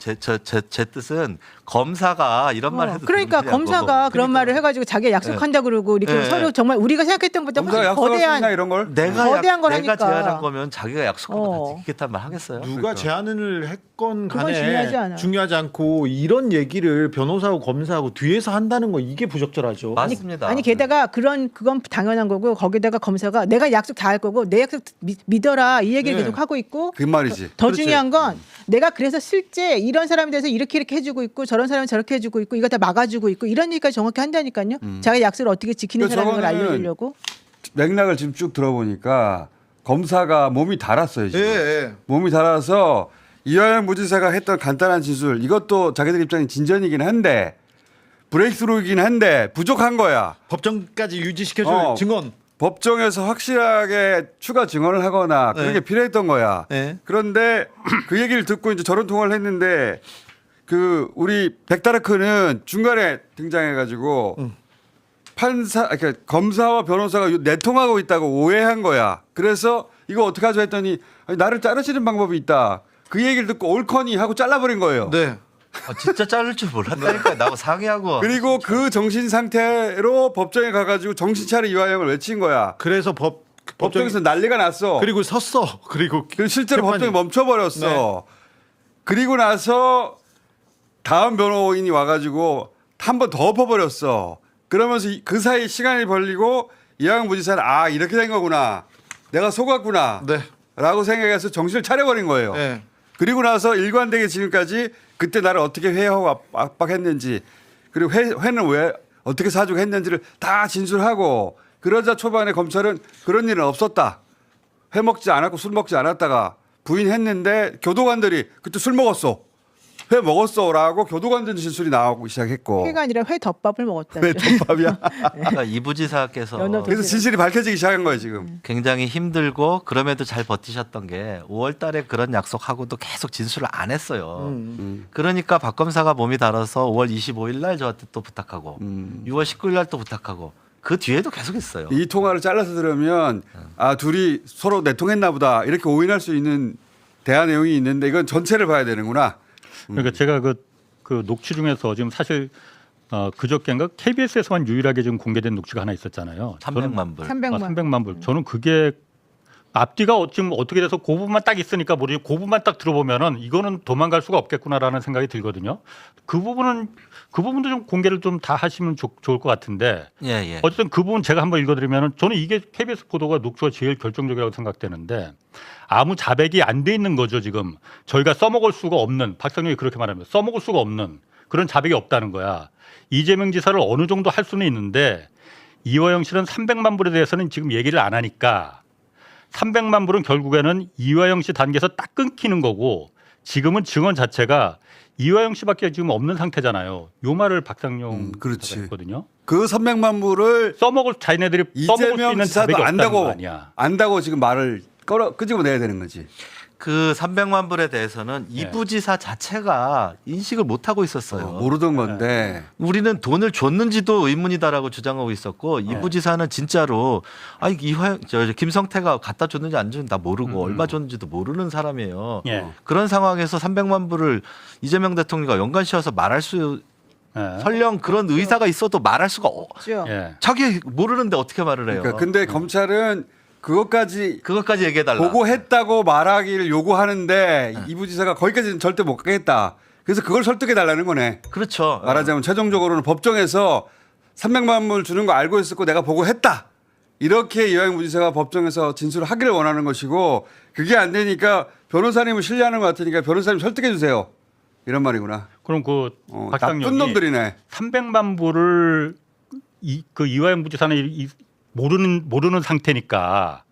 제 뜻은 검사가 이런 말 해도 그러니까 되느냐고. 검사가 그런 말을 해가지고 자기가 약속한다 그러고 이렇게 네. 서로 정말 우리가 생각했던 것보다 검사 훨씬 약속할 수 있나 거대한 이런 걸? 거대한 걸 내가 하니까. 제안한 거면 자기가 약속한 거 다 지키겠다는 말 하겠어요? 누가 제안을 했건 그건 간에 중요하지 않아. 중요하지 않고 이런 얘기를 변호사하고 검사하고 뒤에서 한다는 거 이게 부적절하죠. 맞습니다. 아니 게다가 그건 당연한 거고 거기다가 검사가 내가 약속 다 할 거고 내 약속 믿어라 이 얘기를 네. 계속 하고 있고 그 말이지. 더 그렇지. 중요한 건 내가 그래서 실제 이런 사람에 대해서 이렇게 해주고 있고 저런 사람은 저렇게 해주고 있고 이거 다 막아주고 있고 이런 얘기까지 정확히 한다니까요. 자기 약속을 어떻게 지키는 그러니까 사람인 걸 저거는 알려주려고. 맥락을 지금 쭉 들어보니까 검사가 몸이 달았어요. 지금. 예. 몸이 달아서 이화영 부지사가 했던 간단한 진술 이것도 자기들 입장이 진전이긴 한데 브레이크스루이긴 한데 부족한 거야. 법정까지 유지시켜줄 어. 증언. 법정에서 확실하게 추가 증언을 하거나 그런 네. 게 필요했던 거야. 네. 그런데 그 얘기를 듣고 이제 저런 통화를 했는데 그 우리 백다르크는 중간에 등장해가지고 그러니까 검사와 변호사가 내통하고 있다고 오해한 거야. 그래서 이거 어떻게 하죠 했더니 아니, 나를 자르시는 방법이 있다. 그 얘기를 듣고 옳거니 하고 잘라버린 거예요. 네. 진짜 자를 줄 몰랐다니까. 나하고 상의하고. 그리고 그 정신 상태로 법정에 가가지고 정신 차려 이화영을 외친 거야. 그래서 법정에서 난리가 났어. 그리고 섰어. 그리고 실제로 재판이- 법정이 멈춰버렸어. 그리고 나서 다음 변호인이 와가지고 한 번 더 엎어버렸어. 그러면서 그 사이 시간이 벌리고 이화영 부지사는 아 이렇게 된 거구나. 내가 속았구나. 네. 라고 생각해서 정신을 차려버린 거예요. 네. 그리고 나서 일관되게 지금까지 그때 나를 어떻게 회유하고 압박했는지 그리고 회는 왜 어떻게 사주고 했는지를 다 진술하고 그러자 초반에 검찰은 그런 일은 없었다. 회 먹지 않았고 술 먹지 않았다가 부인했는데 교도관들이 그때 술 먹었어. 회 먹었어라고 교도관들 진술이 나오기 시작했고. 회가 아니라 회 덮밥을 먹었다. 왜 덮밥이야? 그러니까 이 부지사께서 연어 그래서 진실이 밝혀지기 시작한 거예요 지금. 굉장히 힘들고 그럼에도 잘 버티셨던 게 5월 달에 그런 약속하고도 계속 진술을 안 했어요. 그러니까 박 검사가 몸이 달아서 5월 25일 날 저한테 또 부탁하고 6월 19일 날 또 부탁하고 그 뒤에도 계속 했어요. 이 통화를 잘라서 들으면 아 둘이 서로 내통했나 보다 이렇게 오인할 수 있는 대화 내용이 있는데 이건 전체를 봐야 되는구나. 그러니까 제가 그 녹취 중에서 지금 사실 그저께인가 KBS에서만 유일하게 지금 공개된 녹취가 하나 있었잖아요. 300만 불. 300만 불. 저는 그게 앞뒤가 지금 어떻게 돼서 그 부분만 딱 있으니까 모르지 그 부분만 딱 들어보면은 이거는 도망갈 수가 없겠구나라는 생각이 들거든요. 그 부분도 좀 공개를 좀 다 하시면 좋을 것 같은데 예. 어쨌든 그 부분 제가 한번 읽어드리면은 저는 이게 KBS 보도가 녹취가 제일 결정적이라고 생각되는데 아무 자백이 안 돼 있는 거죠 지금. 저희가 써먹을 수가 없는 박상용이 그렇게 말합니다. 써먹을 수가 없는 그런 자백이 없다는 거야. 이재명 지사를 어느 정도 할 수는 있는데 이화영 씨는 300만 불에 대해서는 지금 얘기를 안 하니까 300만 불은 결국에는 이화영 씨 단계에서 딱 끊기는 거고 지금은 증언 자체가 이화영 씨밖에 지금 없는 상태잖아요. 요 말을 박상용 그렇지. 지사가 했거든요. 그 300만 불을 써먹을 자기네들이 써먹을 수 이재명 있는 지사도 자백이 없다는 거 안다고 아니야. 안다고 지금 말을 끄집어내야 되는 거지. 그 300만 불에 대해서는 이 네. 부지사 자체가 인식을 못 하고 있었어요. 모르던 건데 우리는 돈을 줬는지도 의문이다라고 주장하고 있었고 이 부지사는 진짜로 김성태가 갖다 줬는지 안 줬는지 다 모르고 얼마 줬는지도 모르는 사람이에요. 예. 그런 상황에서 300만 불을 이재명 대통령이 연관시켜서 말할 수 예. 설령 그런 의사가 있어도 말할 수가 그렇죠. 예. 자기 모르는데 어떻게 말을 해요? 그러니까 근데 검찰은 그것까지 그것까지 얘기해달라. 보고했다고 말하기를 요구하는데 이 부지사가 거기까지는 절대 못 가겠다. 그래서 그걸 설득해 달라는 거네. 그렇죠. 말하자면 최종적으로는 법정에서 300만 불 주는 거 알고 있었고 내가 보고했다. 이렇게 이화영 부지사가 법정에서 진술을 하기를 원하는 것이고 그게 안 되니까 변호사님을 신뢰하는 것 같으니까 변호사님 설득해 주세요. 이런 말이구나. 그럼 그 나쁜 박상용이 놈들이네. 300만 불을 그 이화영 부지사는 모르는 상태니까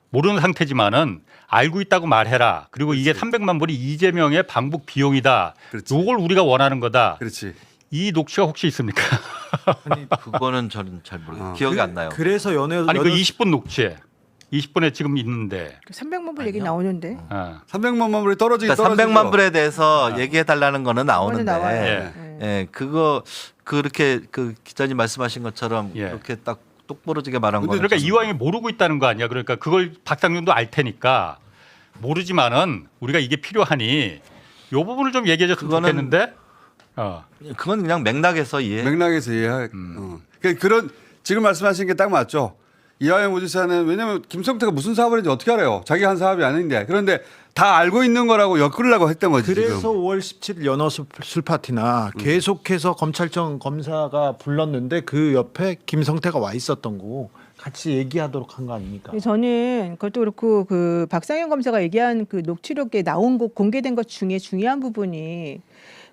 모르는 상태지만은 알고 있다고 말해라. 그리고 이게 300만 불이 이재명의 방북 비용이다. 그렇지. 요걸 우리가 원하는 거다. 그렇지. 이 녹취가 혹시 있습니까? 그거는 저는 잘 모르겠어요. 기억이 안 나요. 그래서 아니 그 20분 녹취에 20분에 지금 있는데 300만 불 얘기 나오는데. 300만 불이 떨어지긴 그러니까 떨어지죠. 300만 불에 대해서 얘기해 달라는 거는 나와요. 나오는데 예. 예, 그거 그렇게 그 기자님 말씀하신 것처럼 예. 그렇게 딱 똑부러지게 말한 거는 그러니까 좀- 이화영이 모르고 있다는 거 아니야. 그러니까 그걸 박상용도 알 테니까 모르지만은 우리가 이게 필요하니 요 부분을 좀 얘기해 줬으면 그거는 좋겠는데. 그건 그냥 맥락에서 이해. 맥락에서 이해할. 그런 지금 말씀하신 게 딱 맞죠. 이화영 부지사는 왜냐하면 김성태가 무슨 사업을 했는지 어떻게 알아요? 자기 한 사업이 아닌데. 그런데 다 알고 있는 거라고 엮으려고 했던 거지. 그래서 지금. 5월 17일 연어 술 파티나 계속해서 검찰청 검사가 불렀는데 그 옆에 김성태가 와 있었던 거고 같이 얘기하도록 한 거 아닙니까? 저는 그것도 그렇고 그 박상현 검사가 얘기한 그 녹취록에 나온 거 공개된 것 중에 중요한 부분이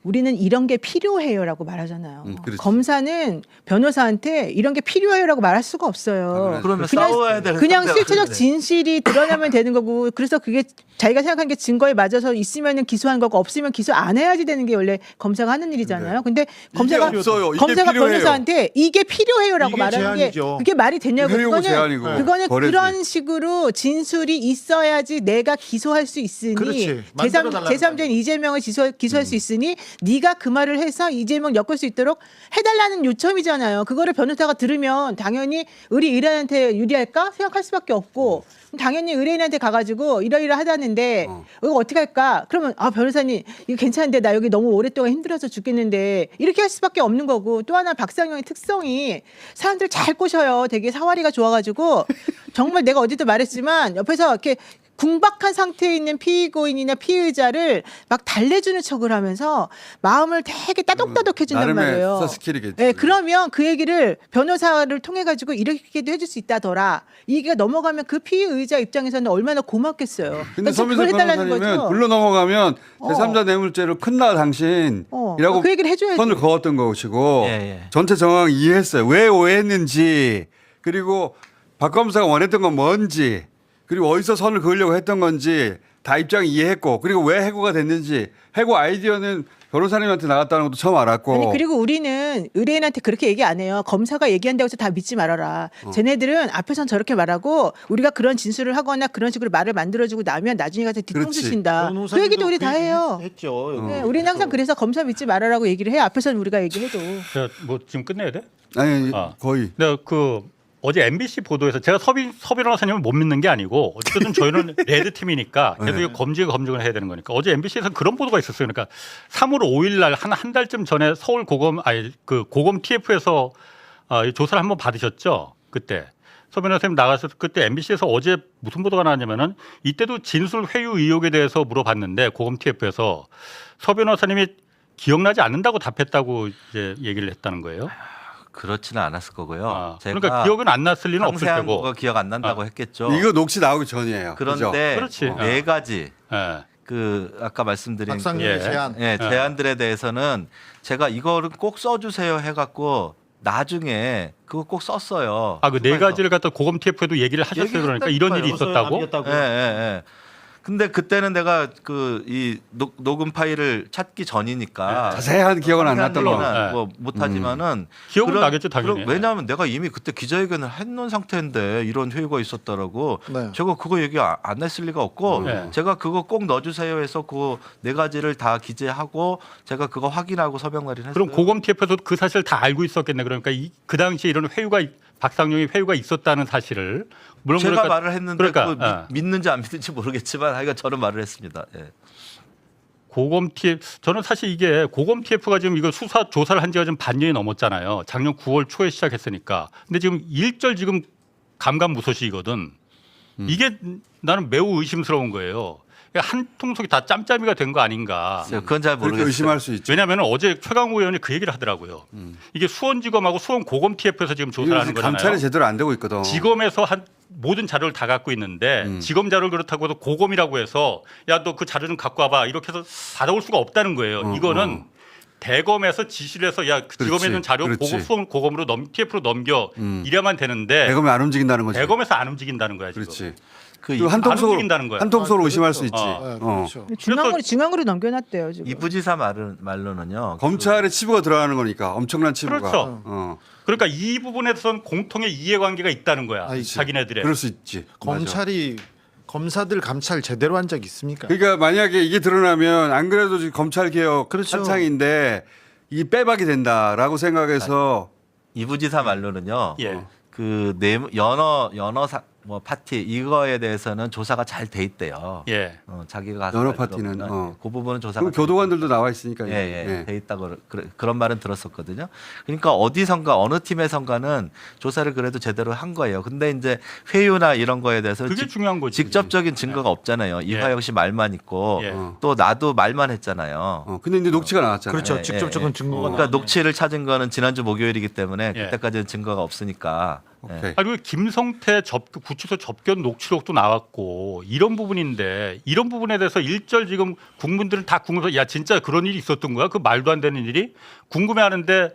우리는 이런 게 필요해요라고 말하잖아요. 그렇지. 검사는 변호사한테 이런 게 필요해요라고 말할 수가 없어요. 그러면 싸워야 되는 그냥 상대가 실체적 그런데. 진실이 드러나면 되는 거고 그래서 그게 자기가 생각하는 게 증거에 맞아서 있으면 기소하는 거고 없으면 기소 안 해야지 되는 게 원래 검사가 하는 일이잖아요. 근데 검사가 없어요. 이게 검사가 필요해요. 변호사한테 이게 필요해요라고 이게 말하는 게 제한이죠. 그게 말이 되냐고. 해요고 제한이고. 그거는 거래지. 그런 식으로 진술이 있어야지 내가 기소할 수 있으니 그렇지. 만들어달라는 제3자인 이재명을 기소할 수 있으니 네가 그 말을 해서 이재명 엮을 수 있도록 해달라는 요청이잖아요. 그거를 변호사가 들으면 당연히 우리 의뢰인한테 유리할까 생각할 수밖에 없고 당연히 의뢰인한테 가가지고 이러이러하다는데 이거 어떻게 할까? 그러면 아 변호사님 이거 괜찮은데 나 여기 너무 오랫동안 힘들어서 죽겠는데 이렇게 할 수밖에 없는 거고 또 하나 박상영의 특성이 사람들 잘 꼬셔요. 되게 사활이가 좋아가지고 정말 내가 어제도 말했지만 옆에서 이렇게 궁박한 상태에 있는 피고인이나 피의자를 막 달래주는 척을 하면서 마음을 되게 따독따독 해준단 나름의 말이에요. 수사 스킬이겠지. 네, 그러면 그 얘기를 변호사를 통해 가지고 이렇게도 해줄 수 있다더라. 이게 넘어가면 그 피의자 입장에서는 얼마나 고맙겠어요. 근데 그러니까 서민석 그걸 해달라는 변호사님은 거죠. 불러 넘어가면 제3자 뇌물죄로 큰나 당신이라고 그 얘기를 해줘야지. 선을 그었던 것이고 예, 예. 전체 정황 이해했어요. 왜 오해했는지 그리고 박 검사가 원했던 건 뭔지 그리고 어디서 선을 그으려고 했던 건지 다 입장 이해했고 그리고 왜 해고가 됐는지 해고 아이디어는 변호사님한테 나갔다는 것도 처음 알았고 아니 그리고 우리는 의뢰인한테 그렇게 얘기 안 해요. 검사가 얘기한다고 해서 다 믿지 말아라. 쟤네들은 앞에선 저렇게 말하고 우리가 그런 진술을 하거나 그런 식으로 말을 만들어주고 나면 나중에 가서 뒤통수 그렇지. 친다. 그 얘기도 우리 다 해요. 했죠. 네, 우리는 항상 그래서 검사 믿지 말아라고 얘기를 해요. 앞에서는 우리가 얘기해도. 제가 뭐 지금 끝내야 돼? 아니 아. 거의 근데 그 어제 MBC 보도에서 제가 서 변호사님을 못 믿는 게 아니고 어쨌든 저희는 레드 팀이니까 계속 이거 검증을 해야 되는 거니까 어제 MBC에서 그런 보도가 있었어요. 그러니까 3월 5일 날 한 달쯤 전에 서울 고검 그 고검 TF에서 조사를 한번 받으셨죠. 그때 서 변호사님 나가서 그때 MBC에서 어제 무슨 보도가 나왔냐면은 이때도 진술 회유 의혹에 대해서 물어봤는데 고검 TF에서 서 변호사님이 기억나지 않는다고 답했다고 이제 얘기를 했다는 거예요. 그렇지는 않았을 거고요. 제가 그러니까 기억은 안 났을 리는 없을 상세한 테고. 거가 기억 안 난다고 했겠죠. 이거 녹취 나오기 전이에요. 그죠? 그런데 그렇지. 네 가지 예. 그 아까 말씀드린 박상영의 예. 제안. 제안들에 대해서는 제가 이거를 꼭 써주세요 해갖고 나중에 그거 꼭 썼어요. 아 그 네 가지를 갖다 고검 TF에도 얘기를 하셨어요. 그러니까 이런 일이 있었다고. 예, 예, 예. 근데 그때는 내가 그 이 녹음 파일을 찾기 전이니까 자세한 기억은 안 났던 거. 네. 뭐 못하지만은 기억은 나겠죠, 당연히. 왜냐하면 내가 이미 그때 기자회견을 해놓은 상태인데 이런 회유가 있었다라고 네. 제가 그거 얘기 안 했을 리가 없고 네. 제가 그거 꼭 넣어주세요 해서 그 네 가지를 다 기재하고 제가 그거 확인하고 서명 날인했어요. 그럼 고검 TF에서 그 사실 다 알고 있었겠네. 그러니까 그 당시에 이런 회유가 박상용이 회유가 있었다는 사실을 물론 제가 그러니까, 말을 했는데 그러니까, 그거 믿는지 안 믿는지 모르겠지만 하여간 저는 말을 했습니다. 예. 고검 TF 저는 사실 이게 고검 TF가 지금 이거 수사 조사를 한 지가 좀 반년이 넘었잖아요. 작년 9월 초에 시작했으니까. 근데 지금 일절 지금 감감무소식이거든. 이게 나는 매우 의심스러운 거예요. 한 통속이 다 짬짬이가 된 거 아닌가. 그건 잘 그렇게 모르겠어요. 의심할 수 있죠. 왜냐하면 어제 최강욱 의원이 그 얘기를 하더라고요. 이게 수원지검하고 수원 고검 TF에서 지금 조사를 하는 거잖아요. 감찰이 제대로 안 되고 있거든. 지검에서 한 모든 자료를 다 갖고 있는데 지검 자료를 그렇다고 해서 고검이라고 해서 야 너 그 자료 좀 갖고 와봐 이렇게 해서 받아올 수가 없다는 거예요. 이거는 대검에서 지시를 해서 야 그 지검에 있는 자료 그렇지. 수원 고검으로 TF로 넘겨 이래야만 되는데 대검이 안 움직인다는 거지. 대검에서 안 움직인다는 거야 지금. 그렇지. 그 한 안 통속으로 움직인다는 거야. 한 통속으로 의심할 그렇죠. 수 있지. 네, 그렇죠. 중앙으로 넘겨놨대요 지금. 이 부지사 말로는요. 검찰의 치부가 들어가는 거니까 엄청난 치부가. 그렇죠. 그러니까 이 부분에 대해서는 공통의 이해관계가 있다는 거야. 아이고. 자기네들의. 그럴 수 있지. 맞아. 검찰이 검사들 감찰 제대로 한 적 있습니까? 그러니까 만약에 이게 드러나면 안 그래도 지금 검찰 개혁 그렇죠. 한창인데 이 빼박이 된다라고 생각해서 이 부지사 말로는요. 예. 그 연어 뭐 파티 이거에 대해서는 조사가 잘 돼 있대요. 예. 자기가 가서 연어 알 파티는, 들었구나. 그 부분은 조사가 그 교도관들도 나와 있으니까. 예, 이게. 예, 돼 있다고 그런 말은 들었었거든요. 그러니까 어디선가 어느 팀에선가는 조사를 그래도 제대로 한 거예요. 근데 이제 회유나 이런 거에 대해서 그게 중요한 거지. 직접적인 증거가 없잖아요. 이화영 씨 말만 있고 예. 또 나도 말만 했잖아요. 근데 이제 녹취가 나왔잖아요. 그렇죠. 예, 직접적인 예. 증거가 그러니까 나오네요. 녹취를 찾은 거는 지난주 목요일이기 때문에 예. 그때까지는 증거가 없으니까. 예. 오케이. 그리고 김성태 구치소 접견 녹취록도 나왔고 이런 부분인데 이런 부분에 대해서 일절 지금 국민들은 다 궁금해서 야 진짜 그런 일이 있었던 거야? 그 말도 안 되는 일이 궁금해하는데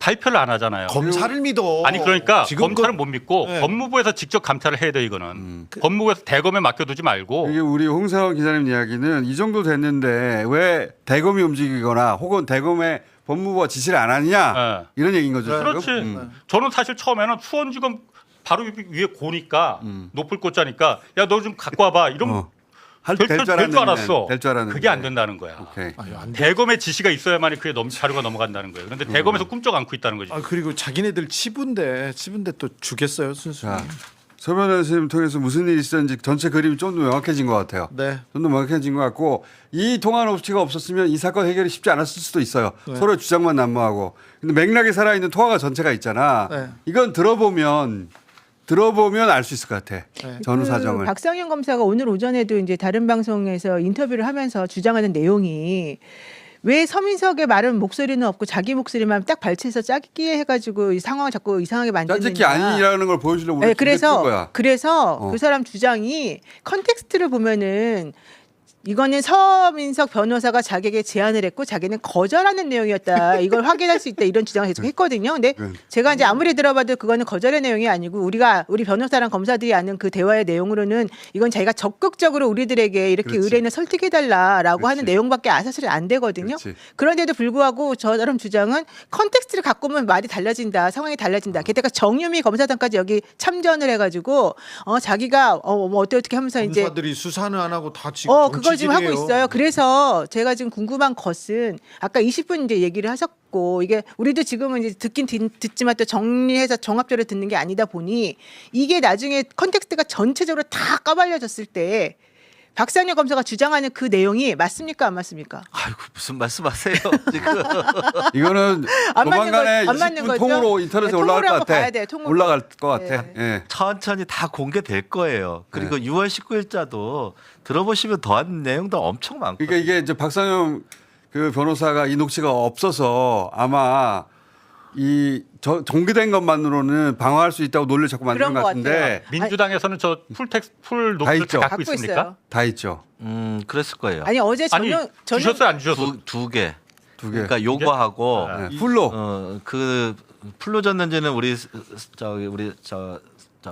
발표를 안 하잖아요. 검사를 믿어. 아니 그러니까 지금 검찰은 못 믿고 네. 법무부에서 직접 감찰을 해야 돼 이거는. 법무부에서 대검에 맡겨두지 말고. 이게 우리 홍사원 기자님 이야기는 이 정도 됐는데 왜 대검이 움직이거나 혹은 대검의 법무부가 지시를 안 하느냐 네. 이런 얘기인 거죠. 그렇지. 지금? 저는 사실 처음에는 수원지검 바로 위에 고니까 높을 꽂자니까 야 너 좀 갖고 와봐 이러면 될 줄 알았어. 될 줄 알았는데. 그게 안 된다는 거야. 오케이. 아유, 안 돼. 대검의 지시가 있어야만이 그게 자료가 넘어간다는 거예요. 그런데 대검에서 꿈쩍 않고 있다는 거지. 아 그리고 자기네들 치부인데 또 주겠어요 순수. 자, 서면원 선생님 통해서 무슨 일이 있었는지 전체 그림이 좀 더 명확해진 것 같아요. 네. 좀 더 명확해진 것 같고 이 통화 옵티가 없었으면 이 사건 해결이 쉽지 않았을 수도 있어요. 네. 서로의 주장만 난무하고. 근데 맥락에 살아있는 통화가 전체가 있잖아. 네. 이건 들어보면 알 수 있을 것 같아. 네. 전후 그 사정을. 박상현 검사가 오늘 오전에도 이제 다른 방송에서 인터뷰를 하면서 주장하는 내용이 왜 서민석의 말은 목소리는 없고 자기 목소리만 딱 발췌해서 짜깁기 해가지고 이 상황을 자꾸 이상하게 만드느냐. 짜증기 아니라는 걸 보여주려고 네, 그랬던 거야. 그래서 그 사람 주장이 컨텍스트를 보면은 이거는 서민석 변호사가 자기에게 제안을 했고 자기는 거절하는 내용이었다. 이걸 확인할 수 있다. 이런 주장을 계속 했거든요. 근데 제가 이제 아무리 들어봐도 그거는 거절의 내용이 아니고 우리 변호사랑 검사들이 아는 그 대화의 내용으로는 이건 자기가 적극적으로 우리들에게 이렇게 그렇지. 의뢰인을 설득해달라라고 그렇지. 하는 내용밖에 사실 안 되거든요. 그렇지. 그런데도 불구하고 저 사람 주장은 컨텍스트를 갖고 오면 말이 달라진다. 상황이 달라진다. 게다가 정유미 검사장까지 여기 참전을 해가지고 자기가 뭐 어떻게 하면서 이제 검사들이 수사는 안 하고 다 지금 그걸 지금 하고 있어요. 그래서 제가 지금 궁금한 것은 아까 20분 이제 얘기를 하셨고 이게 우리도 지금은 이제 듣지만 또 정리해서 종합적으로 듣는 게 아니다 보니 이게 나중에 컨텍스트가 전체적으로 다 까발려졌을 때 박상현 검사가 주장하는 그 내용이 맞습니까 안 맞습니까? 아이고 무슨 말씀하세요 지금. 이거는 안 맞는 조만간에 거- 안 맞는 20분 거죠? 통으로 인터넷에 네, 올라갈 것 통으로 같아. 한번 봐야 돼요, 통으로. 올라갈 것 같아. 네. 예. 천천히 다 공개될 거예요. 그리고 6월 19일자도 들어보시면 더한 내용도 엄청 많고. 그러니까 이게 이제 박상현 그 변호사가 이 녹취가 없어서 아마 이 공개된 것만으로는 방어할 수 있다고 논리를 자꾸 만드는 그런 것 것 같은데 민주당에서는 저 풀 녹취를 있죠. 다 갖고 갖고 있습니까? 있어요. 다 있죠. 그랬을 거예요. 아니 어제 아니 저는 주셨어요 안 주셨어요? 두 개. 두 개. 그러니까 요거하고 네, 풀로. 그 풀로 줬는지는 우리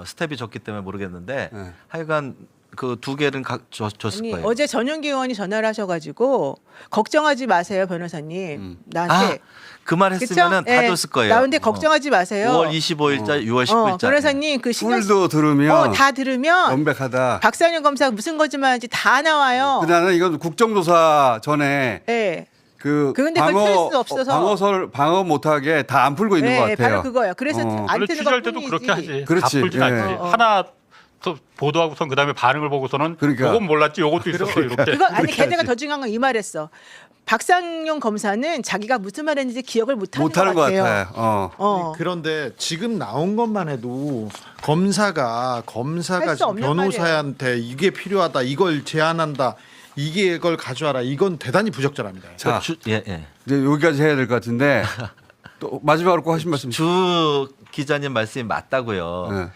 스텝이 줬기 때문에 모르겠는데 네. 하여간 그 두 개는 줬을 아니, 거예요. 어제 전용기 의원이 전화를 하셔가지고 걱정하지 마세요 변호사님 나한테 그 말 했으면은 그쵸? 다 예, 줬을 거예요. 나한테 걱정하지 마세요. 5월 25일자, 6월 19일자. 변호사님 그 신경 풀도 들으면 다 들으면 명백하다. 박상현 검사가 무슨 거짓말인지 다 나와요. 근데 나는 이건 국정조사 전에 네. 그 근데 그걸 풀 수 없어서. 방어 못하게 다 안 풀고 있는 것 같아요. 바로 그거예요. 그래서 어. 안 원래 뜨는 취재할 것 때도 뿐이지. 그렇게 하지. 그렇지. 다 풀진 예. 않지. 하나 또 보도하고선 그다음에 반응을 보고서는 그러니까. 요건 몰랐지 요것도 있었어 이렇게. 그거 아니 그렇게 걔네가 하지. 더 중요한 건 이 말했어. 박상용 검사는 자기가 무슨 말했는지 기억을 못하는 못하는 것 것 같아요. 같아요. 그런데 지금 나온 것만 해도 검사가 할수 지금 없는 변호사한테 이게 필요하다, 이걸 제안한다, 이걸 가져와라, 이건 대단히 부적절합니다. 자, 예. 이제 여기까지 해야 될 것 같은데 또 마지막으로 꼭 하신 말씀. 주 기자님 말씀이 맞다고요. 네.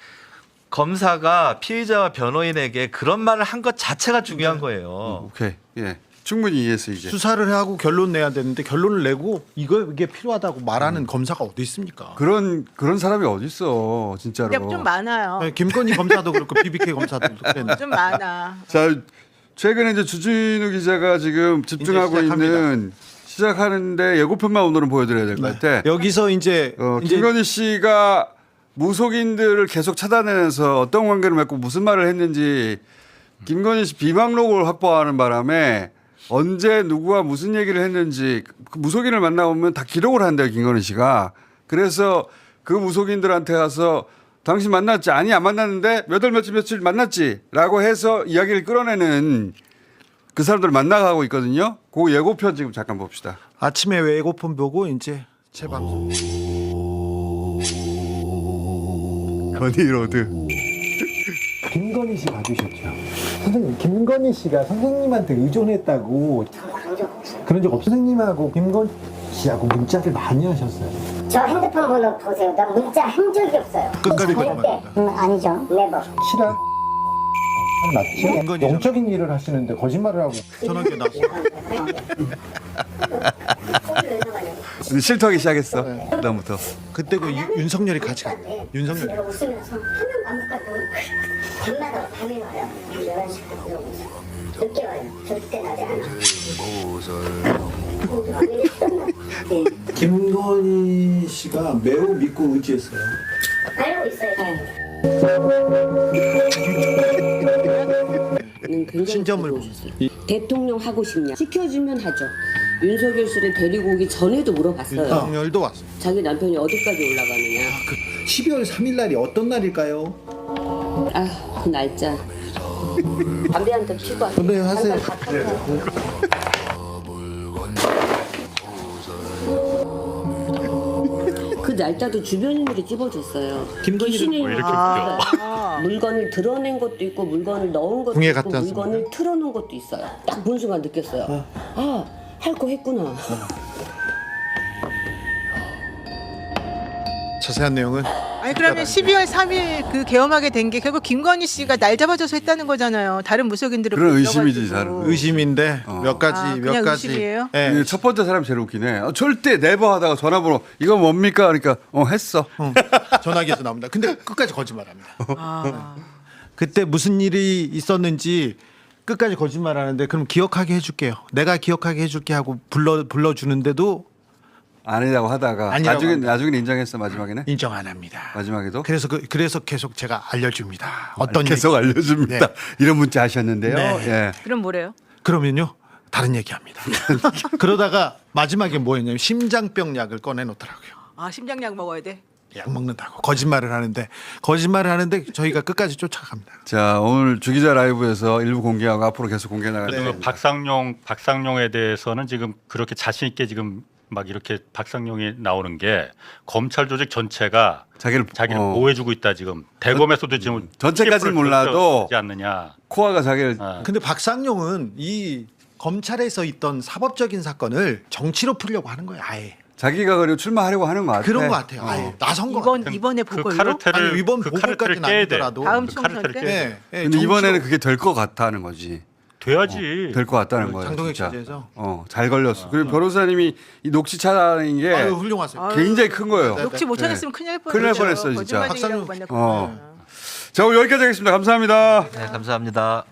검사가 피의자와 변호인에게 그런 말을 한 것 자체가 중요한 거예요. 오케이. 예. 충분히 이해했어 이제. 수사를 하고 결론 내야 되는데 결론을 내고 이게 필요하다고 말하는 검사가 어디 있습니까? 그런 사람이 어디 있어 진짜로. 근데 좀 많아요. 네, 김건희 검사도 그렇고 BBK 검사도 그랬는데. 좀 많아. 자, 최근에 이제 주진우 기자가 지금 집중하고 이제 시작합니다. 있는 시작하는데 예고편만 오늘은 보여드려야 될 것 같아. 여기서 이제 김건희 씨가 무속인들을 계속 차단해서 어떤 관계를 맺고 무슨 말을 했는지 김건희 씨 비방록을 확보하는 바람에 언제 누구와 무슨 얘기를 했는지 그 무속인을 만나보면 다 기록을 한대요 김건희 씨가. 그래서 그 무속인들한테 가서 당신 만났지? 아니 안 만났는데 몇 월 며칠 만났지? 라고 해서 이야기를 끌어내는 그 사람들을 만나가고 있거든요. 그 예고편 지금 잠깐 봅시다. 아침에 예고편 보고 이제 재방송. 건희로드. 김건희 씨 봐주셨죠? 선생님, 김건희 씨가 선생님한테 의존했다고 그런 적 없어요? 선생님하고 김건희 씨하고 문자를 많이 하셨어요. 저 핸드폰 번호 보세요. 나 문자 한 적이 없어요. 끝까지 절대. 아니죠. 네버. 실화 맞지? 김건희 영적인 일을 하시는데 거짓말을 하고. 전화기 나왔어. 이제 실토하기 시작했어. 그다음부터. 그때 그 윤석열이 같이 갔네. 윤석열이. 제가 웃으면서 하는 아무것도 밤마다 밤에 와요. 11시까지 오면서. 늦게 와요. 절대 낮에 안 와요. 김건희 씨가 매우 믿고 의지했어요. 알고 있어요. 굉장히 신점을 부러우셨어요. 대통령 하고 싶냐? 시켜주면 하죠. 윤석열 씨를 데리고 오기 전에도 물어봤어요. 윤석열도 왔어. 자기 남편이 어디까지 올라가느냐. 12월 3일 날이 어떤 날일까요? 아, 그 날짜. 담배 한 대 피고 왔어요. 네, 하세요. 그 날짜도 주변인들이 찝어줬어요. 김건희를 귀신을 왜 이렇게 물건을 드러낸 것도 있고 물건을 넣은 것도 궁예 있고 같지 않습니까? 물건을 틀어놓은 것도 있어요. 딱 본 순간 느꼈어요. 아, 할 거 했구나. 자세한 내용은 아니 그러면 12월 3일 그 계엄하게 된 게 결국 김건희 씨가 날 잡아줘서 했다는 거잖아요. 다른 무속인들을 그런 의심이지, 불러가지고. 다른 의심인데 몇 가지 그냥 몇 가지. 의심이에요? 예. 첫 번째 사람이 제일 웃기네. 절대 네버 하다가 전화번호 이거 뭡니까? 그러니까 했어. 전화기에서 나옵니다. 근데 끝까지 거짓말합니다. 아. 그때 무슨 일이 있었는지 끝까지 거짓말하는데 그럼 기억하게 해줄게요. 내가 기억하게 해줄게 하고 불러주는데도 아니라고 하다가 아니라고 나중에 인정했어 마지막에는. 인정 안 합니다. 마지막에도 그래서 계속 제가 알려줍니다. 어떤 계속 얘기. 알려줍니다. 네. 이런 문자 하셨는데요. 네. 예. 그럼 뭐래요? 그러면요 다른 얘기합니다. 그러다가 마지막에 뭐였냐면 심장병 약을 꺼내 놓더라고요. 아 심장약 먹어야 돼. 약 먹는다고 거짓말을 하는데 저희가 끝까지 쫓아갑니다. 자 오늘 주기자 라이브에서 일부 공개하고 앞으로 계속 공개 나갈 그래서 겁니다. 박상용에 대해서는 지금 그렇게 자신 있게 지금 막 이렇게 박상용이 나오는 게 검찰 조직 전체가 자기를 보호해주고 있다 지금 대검에서도 지금 전체까지는 몰라도 하지 않느냐. 코아가 자기를 근데 박상용은 이 검찰에서 있던 사법적인 사건을 정치로 풀려고 하는 거예요. 아예 자기가 그리고 출마하려고 하는 것 같아. 그런 것 같아요. 아예 나선 거 같아요. 이번에 그 보궐로 카르텔을 아니, 이번 그 보궐까지는 카르텔을 깨야 돼. 아니더라도 다음 그 총선 카르텔을 때? 깨야 돼. 예, 예, 근데 이번에는 그게 될 것 같다는 거지. 돼야지. 될 것 같다는 거예요. 장동혁 진짜. 취재에서 잘 걸렸어. 그리고 변호사님이 이 녹취 찾아낸 게 아유, 훌륭하세요. 굉장히 큰 거예요. 녹취 못 찾았으면 큰일 날 큰일 날 뻔했죠. 뻔했어요, 진짜. 거짓말쟁이라고 박상용- 만났구나. 자 오늘 여기까지 하겠습니다. 감사합니다. 네, 감사합니다.